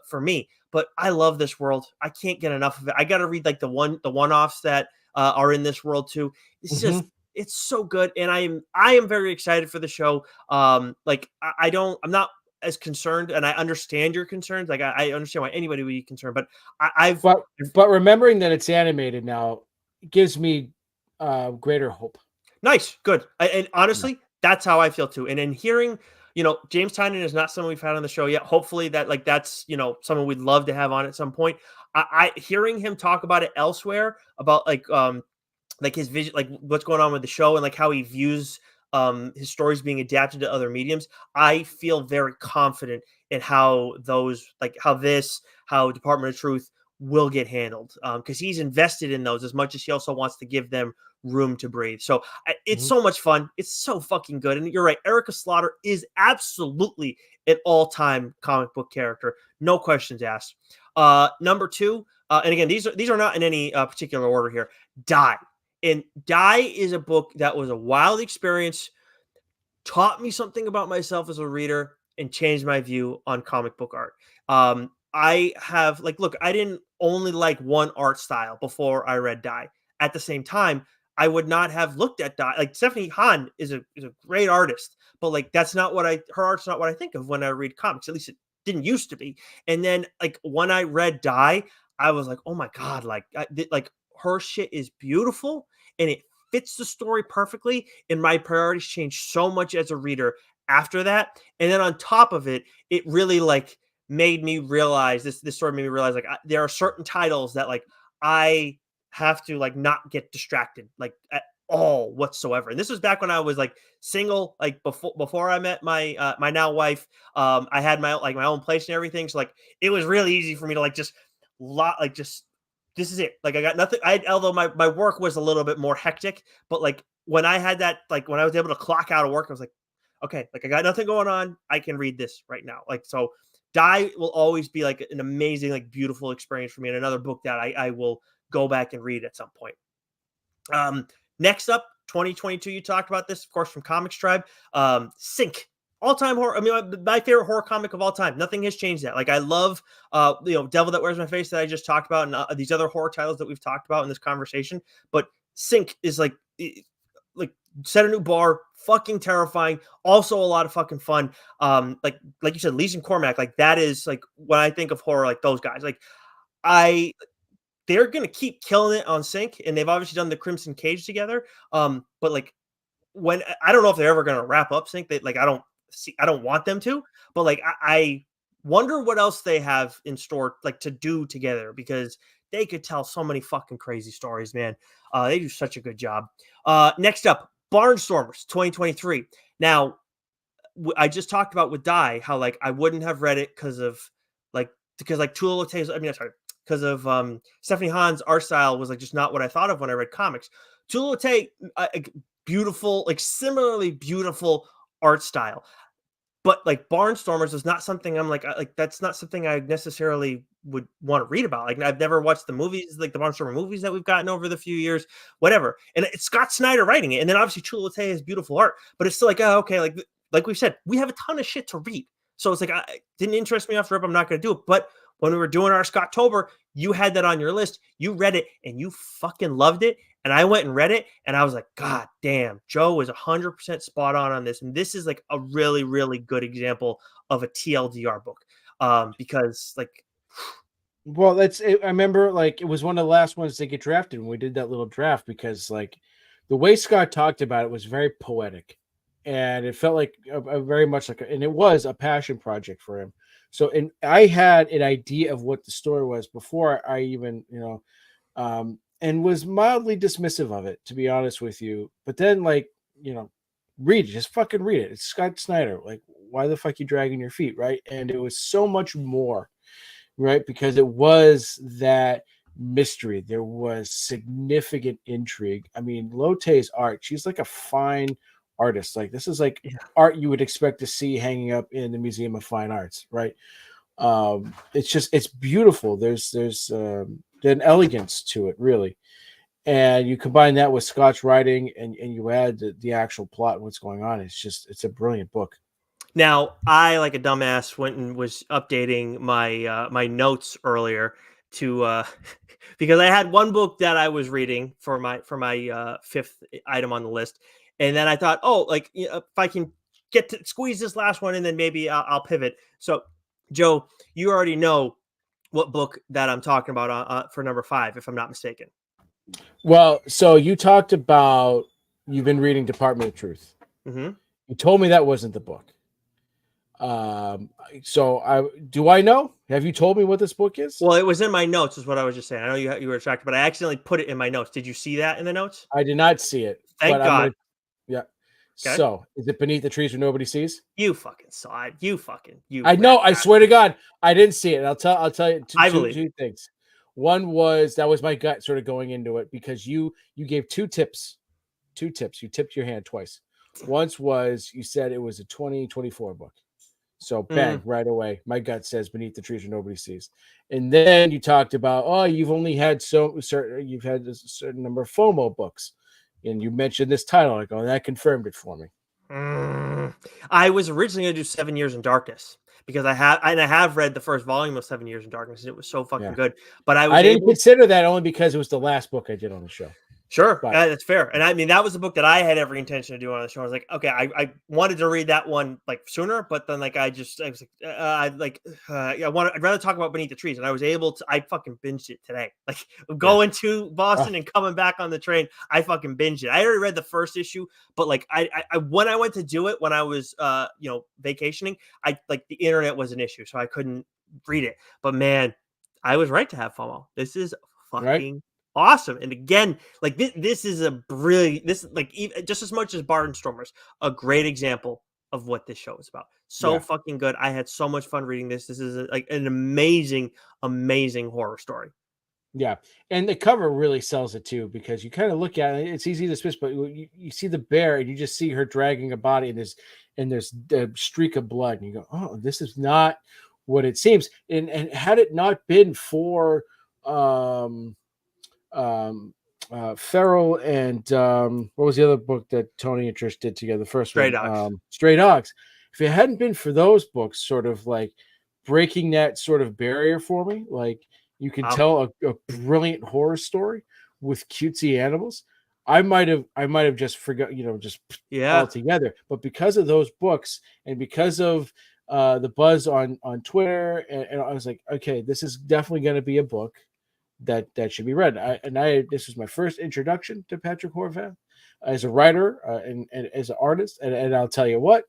for me. But I love this world. I can't get enough of it. I got to read like the one offs that are in this world too. It's just Hmm. it's so good, and I am very excited for the show. Like I'm not as concerned, and I understand your concerns. Like I understand why anybody would be concerned, but I've But remembering that it's animated now gives me greater hope. nice, good, and Yeah. honestly, that's how I feel too. And in hearing, James Tynion is not someone we've had on the show yet. Hopefully, that's someone we'd love to have on at some point. I hearing him talk about it elsewhere about like his vision, like what's going on with the show and like how he views his stories being adapted to other mediums. I feel very confident in how those like how Department of Truth will get handled because he's invested in those as much as he also wants to give them room to breathe. So it's Mhm. so much fun. It's so fucking good. And you're right, Erica Slaughter is absolutely an all-time comic book character, no questions asked. Number two, and again, these are not in any particular order here. Die. And Die is a book that was a wild experience, taught me something about myself as a reader, and changed my view on comic book art. I have like, look, I didn't only like one art style before I read Die. At the same time, I would not have looked at Die. Like Stephanie Han is a great artist, but like that's not what her art's not what I think of when I read comics. At least it didn't used to be. And then like when I read Die, I was like, oh my god, like her shit is beautiful and it fits the story perfectly. And my priorities changed so much as a reader after that. And then on top of it, it really like made me realize this story made me realize like there are certain titles that like I have to like not get distracted like at all whatsoever. And this was back when I was like single, like before I met my my now wife. I had my own place and everything. So like it was really easy for me to like just just this is it. Like I got nothing. Although my work was a little bit more hectic, but like when I had that, like when I was able to clock out of work, I was like, okay, like I got nothing going on. I can read this right now. Like so Die will always be like an amazing, like beautiful experience for me, and another book that I will go back and read at some point. Next up, 2022. You talked about this, of course, from Comics Tribe. Sync, all-time horror. I mean, my favorite horror comic of all time. Nothing has changed that. Like I love, Devil That Wears My Face that I just talked about, and these other horror titles that we've talked about in this conversation. But Sync is like set a new bar, fucking terrifying. Also a lot of fucking fun. Like you said, Legion Cormac, like that is like when I think of horror, like those guys, like I they're gonna keep killing it on Sync, and they've obviously done the Crimson Cage together. But like when I don't know if they're ever gonna wrap up Sync. They like I don't want them to, but like I wonder what else they have in store like to do together because they could tell so many fucking crazy stories, man. They do such a good job. Next up, Barnstormers 2023. Now, I just talked about with Die how like I wouldn't have read it because like Tula Lotte's, I mean, sorry, because of Stephanie Hahn's art style was like just not what I thought of when I read comics. Tula Lotte, beautiful, like similarly beautiful art style. But like Barnstormers is not something I'm like that's not something I necessarily would want to read about. Like I've never watched the movies, like the Barnstormer movies that we've gotten over the few years, whatever. And it's Scott Snyder writing it, and then obviously Tula Lotte has beautiful art, but it's still like okay, like we said, we have a ton of shit to read, so it's like it didn't interest me off the rip. I'm not going to do it. But when we were doing our Scotttober, you had that on your list, you read it, and you fucking loved it. And I went and read it, and I was like, God damn, Joe was 100% spot on this. And this is like a really, really good example of a TLDR book. Because like, well, that's it. I remember like it was one of the last ones to get drafted when we did that little draft because like the way Scott talked about it was very poetic, and it felt like a very much like, and it was a passion project for him. So, and I had an idea of what the story was before I even, and was mildly dismissive of it, to be honest with you. But then, like, read it, just fucking read it. It's Scott Snyder. Like, why the fuck you dragging your feet, right? And it was so much more, right? Because it was that mystery. There was significant intrigue. I mean, Lotte's art, she's like a fine artist. Like, this is like art you would expect to see hanging up in the Museum of Fine Arts, right? It's beautiful. There's an elegance to it, really. And you combine that with Scott's writing and you add the actual plot and what's going on. It's a brilliant book. now I, like a dumbass, went and was updating my my notes earlier to because I had one book that I was reading for my fifth item on the list, and then I thought, oh, like if I can get to squeeze this last one, and then maybe I'll pivot. So, Joe, you already know what book that I'm talking about for number 5, if I'm not mistaken. Well, so you talked about you've been reading Department of Truth. Mm-hmm. You told me that wasn't the book. Do I know? Have you told me what this book is? Well, it was in my notes, is what I was just saying. I know you were distracted, but I accidentally put it in my notes. Did you see that in the notes? I did not see it. Thank God. Yeah. Okay. So, is it Beneath the Trees Where Nobody Sees? You fucking saw it. You. I know. I swear to God, I didn't see it. I'll tell you two things. One was that was my gut sort of going into it because you gave two tips. You tipped your hand twice. Once was you said it was a 2024 book. So bang, right away. My gut says Beneath the Trees Where Nobody Sees. And then you talked about, you've only had you've had a certain number of FOMO books. And you mentioned this title. Like, that confirmed it for me. I was originally going to do 7 Years in Darkness because I have read the first volume of 7 Years in Darkness, and it was so fucking good. But I didn't consider that only because it was the last book I did on the show. Sure, But that's fair. And I mean, that was a book that I had every intention of doing on the show. I was like, okay, I wanted to read that one like sooner, but then like I was like, I'd rather talk about Beneath the Trees, and I was able to. I fucking binged it today. Like yeah, going to Boston and coming back on the train, I fucking binged it. I already read the first issue, but like I when I went to do it when I was vacationing, I like the internet was an issue, so I couldn't read it. But man, I was right to have FOMO. This is right, fucking awesome. And again, like this is a brilliant. This like just as much as Barnstormers, a great example of what this show is about. So yeah. fucking good. I had so much fun reading this. This is like an amazing, amazing horror story. Yeah, and the cover really sells it too because you kind of look at it. It's easy to dismiss, but you see the bear and you just see her dragging a body, and there's a streak of blood, and you go, "Oh, this is not what it seems." And had it not been for um, Farrell and what was the other book that Tony and Trish did together? The first Stray one, Dogs. Stray Dogs. If it hadn't been for those books, sort of like breaking that sort of barrier for me, like you can Wow. tell a brilliant horror story with cutesy animals. I might have just forgot, just Yeah. altogether. But because of those books and because of the buzz on Twitter, and I was like, okay, this is definitely going to be a book that should be read. This was my first introduction to Patrick Horvath as a writer and as an artist, and I'll tell you what,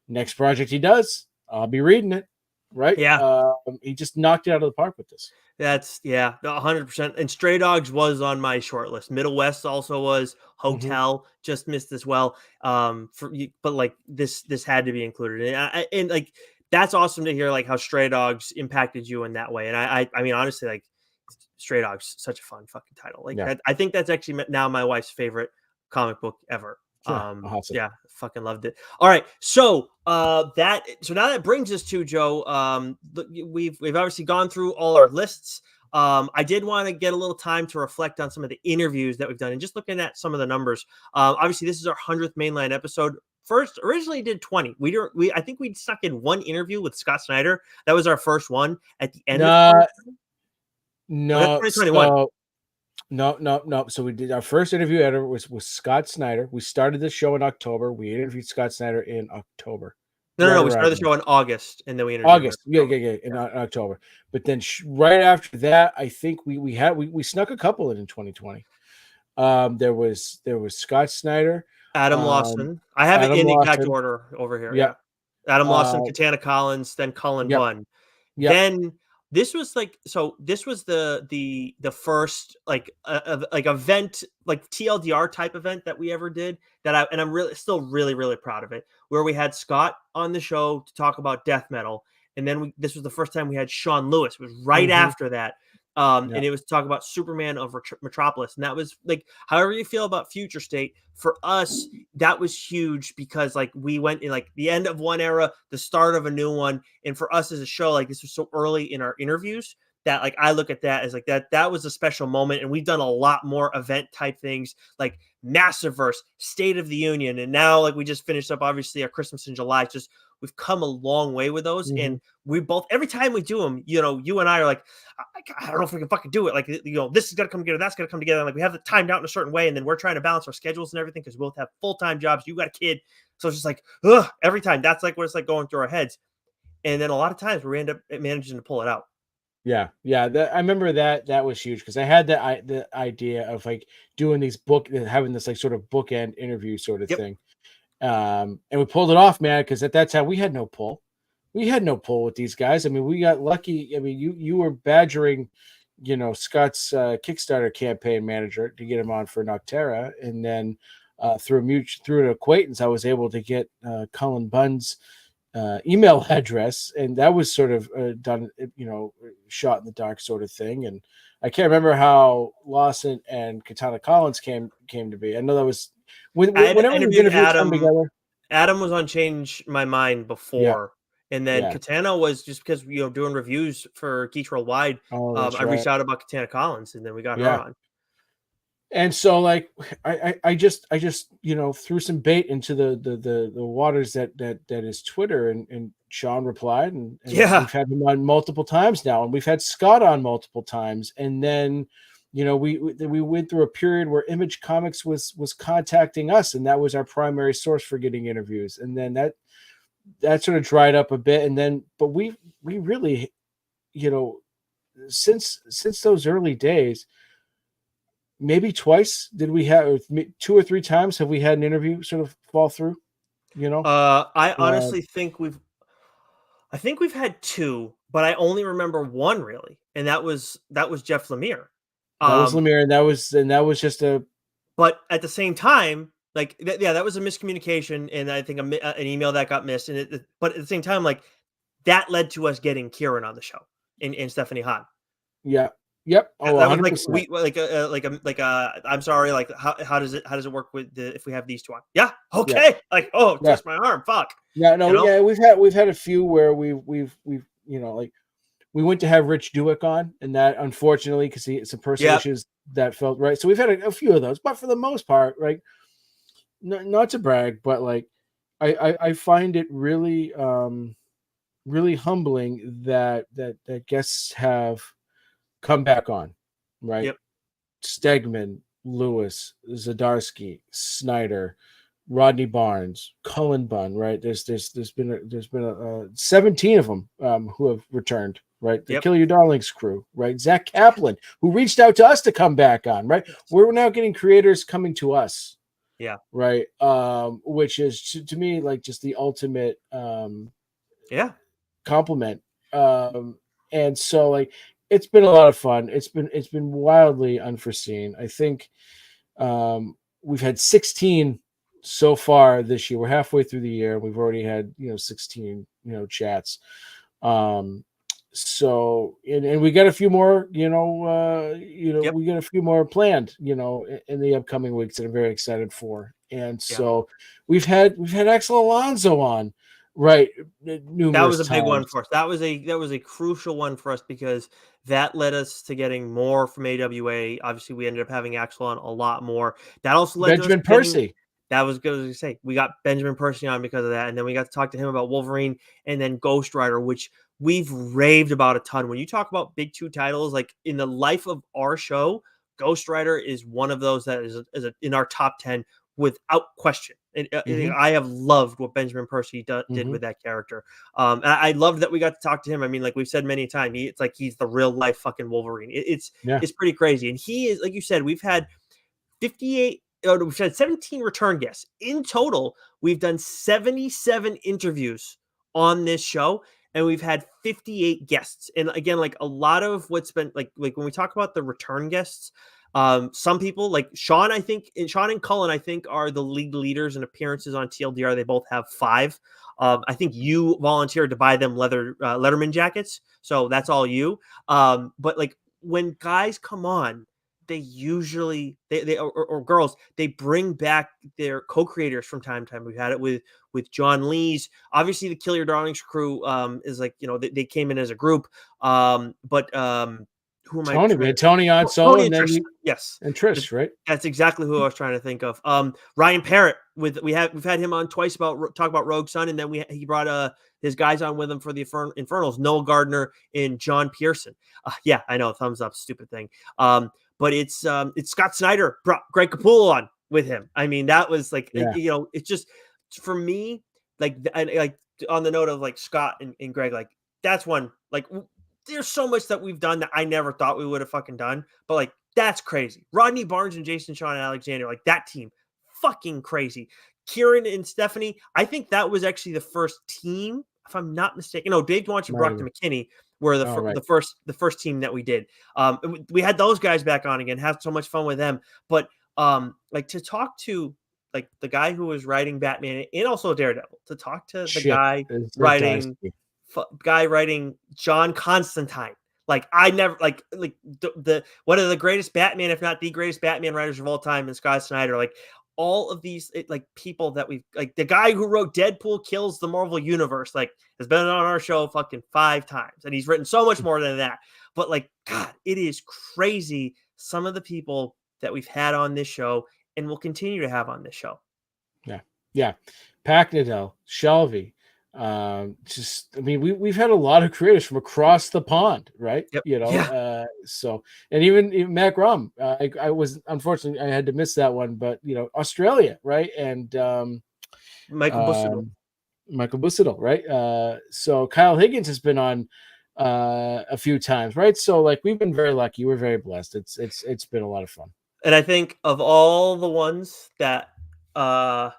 next project he does, I'll be reading it. Right? Yeah. He just knocked it out of the park with this. That's 100%. And Stray Dogs was on my short list. Middle West also was. Mm-hmm. Hotel just missed as well. But like this had to be included. And like that's awesome to hear like how Stray Dogs impacted you in that way. And I mean honestly like Stray Dogs such a fun fucking title. Like Yeah. that, I think that's actually now my wife's favorite comic book ever. Awesome. Yeah, fucking loved it. All right, so now that brings us to Joe. We've obviously gone through all our lists. I did want to get a little time to reflect on some of the interviews that we've done and just looking at some of the numbers. Obviously, this is our 100th mainline episode. First, originally did 20. I think we stuck in one interview with Scott Snyder. That was our first one at the end of No, 2020. Oh, that's no, 2021. no. So we did our first interview ever was with Scott Snyder. We started the show in October. We interviewed Scott Snyder in October, No. right We started around the there. show in August, and then we interviewed him in August. Yeah, October. in October. But then right after that, I think we snuck a couple in 2020. There was Scott Snyder, Adam um, Lawson. I have it Adam in the exact Lawson. order over here. Yep. Yeah. Adam Uh, Lawson, Katana Collins, then Cullen yep. Bunn. Yep. Then this was like this was the first like like event like TLDR type event that we ever did I'm really still really proud of it, where we had Scott on the show to talk about death metal, and then this was the first time we had Sean Lewis. It was right Mm-hmm. after that. Yep. And it was to talk about Superman of Metropolis. And that was like, however you feel about Future State, for us, that was huge because like we went in like the end of one era, the start of a new one. And for us as a show, like this was so early in our interviews that like I look at that as like that was a special moment. And we've done a lot more event type things like Massiverse, State of the Union. And now like we just finished up obviously our Christmas in July. It's just we've come a long way with those. Mm-hmm. And we both every time we do them, you and I are like, I don't know if we can fucking do it. Like, this is got to come together. That's got to come together. And like, we have the timed out in a certain way. And then we're trying to balance our schedules and everything because we both have full-time jobs. You got a kid. So it's just like, ugh, every time. That's like what it's like going through our heads. And then a lot of times we end up managing to pull it out. Yeah. I remember that was huge because I had the idea of like doing having this like sort of bookend interview sort of Yep. thing. And we pulled it off, man, because at that time we had no pull. We had no pull with these guys. I mean, we got lucky. I mean, you were badgering, Scott's Kickstarter campaign manager to get him on for Noctera, and then through an acquaintance, I was able to get Cullen Bunn's email address, and that was sort of done, shot in the dark sort of thing. And I can't remember how Lawson and Katana Collins came to be. I know that was whenever these interviews come together. Adam was on Change My Mind before. And then Katana was just because doing reviews for Geeks Worldwide. I reached out about Katana Collins, and then we got her on. And so, like, I just threw some bait into the waters that is Twitter, and Sean replied, and we've had him on multiple times now, and we've had Scott on multiple times, and then we went through a period where Image Comics was contacting us, and that was our primary source for getting interviews. And then that sort of dried up a bit. And then, but we really, since those early days, maybe twice did we have, or 2 or 3 times have we had an interview sort of fall through. I honestly think I think we've had two, but I only remember one really, and that was Jeff Lemire. That was Lemire, and that was just a. But at the same time, like that was a miscommunication, and I think an email that got missed. And but at the same time, like that led to us getting Kieran on the show and Stephanie Hahn. Yeah. Yep. Oh, that was 100%. I'm sorry. Like how does it work with if we have these two on? Yeah. Okay. Yeah. Like twist my arm. Fuck. Yeah. No. Yeah. We've had a few where we've like we went to have Rich Duick on, and that unfortunately because it's some personal issues that felt right. So we've had a few of those, but for the most part, right. Not to brag, but like I find it really really humbling that guests have come back on, right? Yep. Stegman, Lewis, Zdarsky, Snyder, Rodney Barnes, Cullen Bunn, right? There's been 17 of them who have returned, right? The Kill Your Darlings crew, right? Zach Kaplan, who reached out to us to come back on, right? We're now getting creators coming to us. Yeah. Right. Which is to me like just the ultimate compliment. And so like it's been a lot of fun. It's been wildly unforeseen. I think we've had 16 so far this year. We're halfway through the year. We've already had 16 chats. So and we got a few more we got a few more planned in the upcoming weeks that I'm very excited for. And so we've had Axel Alonso on. Right. That was a big one for us. That was a crucial one for us because that led us to getting more from AWA. Obviously, we ended up having Axel on a lot more. That also led Benjamin to us Percy. That was good to say. We got Benjamin Percy on because of that. And then we got to talk to him about Wolverine and then Ghost Rider, which we've raved about a ton. When you talk about big two titles, like in the life of our show, Ghost Rider is one of those that is in our top 10 without question. And I have loved what Benjamin Percy did with that character. And I loved that we got to talk to him. I mean, like we've said many times, it's like he's the real life fucking Wolverine. It's pretty crazy. And he is, like you said, we've had 17 return guests. In total, we've done 77 interviews on this show, and we've had 58 guests. And again, like a lot of what's been like when we talk about the return guests, some people like Sean and Cullen, I think, are the league leaders in appearances on TLDR. They both have 5. I think you volunteered to buy them Letterman jackets. So that's all you. But like when guys come on, they usually or girls, they bring back their co-creators from time to time. We've had it with John Lee's. Obviously the Kill Your Darlings crew is like, they came in as a group. But who am Tony? We had Tony on solo, and then and Trish, right? That's exactly who I was trying to think of. Ryan Parrott we've had him on twice talk about Rogue Sun, and then he brought his guys on with him for the Infernals, Noah Gardner and John Pearson. Yeah, I know, thumbs up, stupid thing. But it's Scott Snyder brought Greg Capullo on with him. I mean, that was like it's just for me like on the note of like Scott and Greg, like that's one like. There's so much that we've done that I never thought we would have fucking done, but like that's crazy. Rodney Barnes and Jason Shawn and Alexander, like that team, fucking crazy. Kieran and Stephanie, I think that was actually the first team, if I'm not mistaken. No, Dave Dwanch and Brockton McKinney were the first team that we did. We had those guys back on again, had so much fun with them. But like to talk to like the guy who was writing Batman and also Daredevil, to talk to the guy writing John Constantine. Like I never like the one of the greatest Batman, if not the greatest Batman writers of all time, and Scott Snyder. Like all of these like people that we've like the guy who wrote Deadpool Kills the Marvel Universe, like has been on our show fucking 5 times, and he's written so much more than that. But like God, it is crazy some of the people that we've had on this show and will continue to have on this show. Yeah. Pac Nadell, Shelby, Just, I mean, we've had a lot of creators from across the pond, right? Yep. You know, Yeah. so, and even Mac Rum, I was, unfortunately, I had to miss that one, but you know, Australia, right? And Michael Busuttil. um, Michael Busuttil, right? So Kyle Higgins has been on a few times, right? So like we've been very lucky. We're very blessed. It's been a lot of fun. And I think of all the ones that I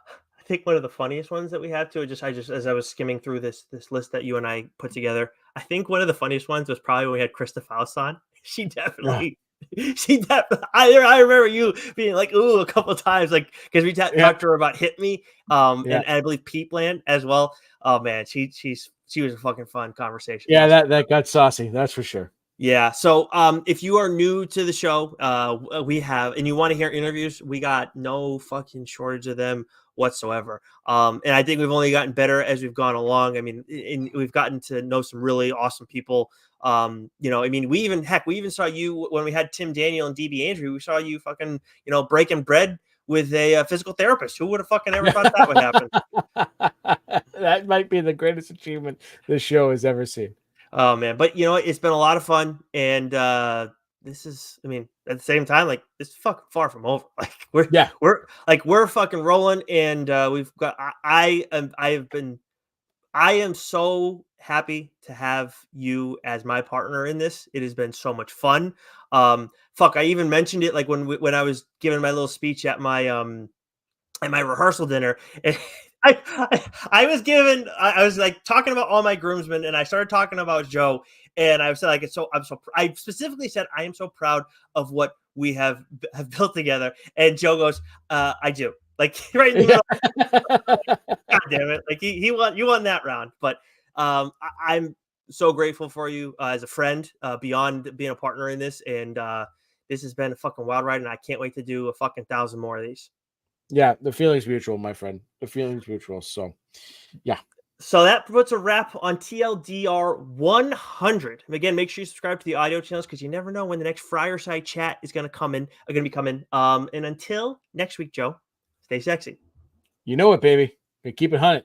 think one of the funniest ones that we had to just as I was skimming through this list that you and I put together, I think one of the funniest ones was probably when we had Krista Faust on. She Yeah, definitely she definitely I remember you being like, ooh, a couple of times, like because we yeah, talked to her about Hit Me, yeah, and I believe Peatland as well. Oh man, she was a fucking fun conversation. yeah. Awesome. That got saucy, that's for sure. Yeah. So, if you are new to the show, we have, and you want to hear interviews, we got no fucking shortage of them whatsoever. And I think we've only gotten better as we've gone along. I mean, we've gotten to know some really awesome people. I mean, we even saw you when we had Tim Daniel and DB Andrew. We saw you fucking, breaking bread with a physical therapist. Who would have fucking ever thought that would happen? That might be the greatest achievement this show has ever seen. Oh man, but it's been a lot of fun, and this is, I mean, at the same time, like this is fucking far from over. Like Yeah, we're fucking rolling, and we've got. I am so happy to have you as my partner in this. It has been so much fun. I even mentioned it like when I was giving my little speech at my rehearsal dinner. I was given I was like talking about all my groomsmen, and I started talking about Joe, and I said like I specifically said I am so proud of what we have built together, and Joe goes, I do, like right in the yeah. middle. God damn it, like he won, you won that round. But I'm so grateful for you as a friend, beyond being a partner in this, and this has been a fucking wild ride, and I can't wait to do a fucking 1,000 more of these. Yeah, the feeling's mutual, my friend. The feeling's mutual. So, yeah. So that puts a wrap on TLDR 100. And again, make sure you subscribe to the audio channels because you never know when the next Friarside chat is going to be coming. And until next week, Joe, stay sexy. You know it, baby. Hey, keep it 100.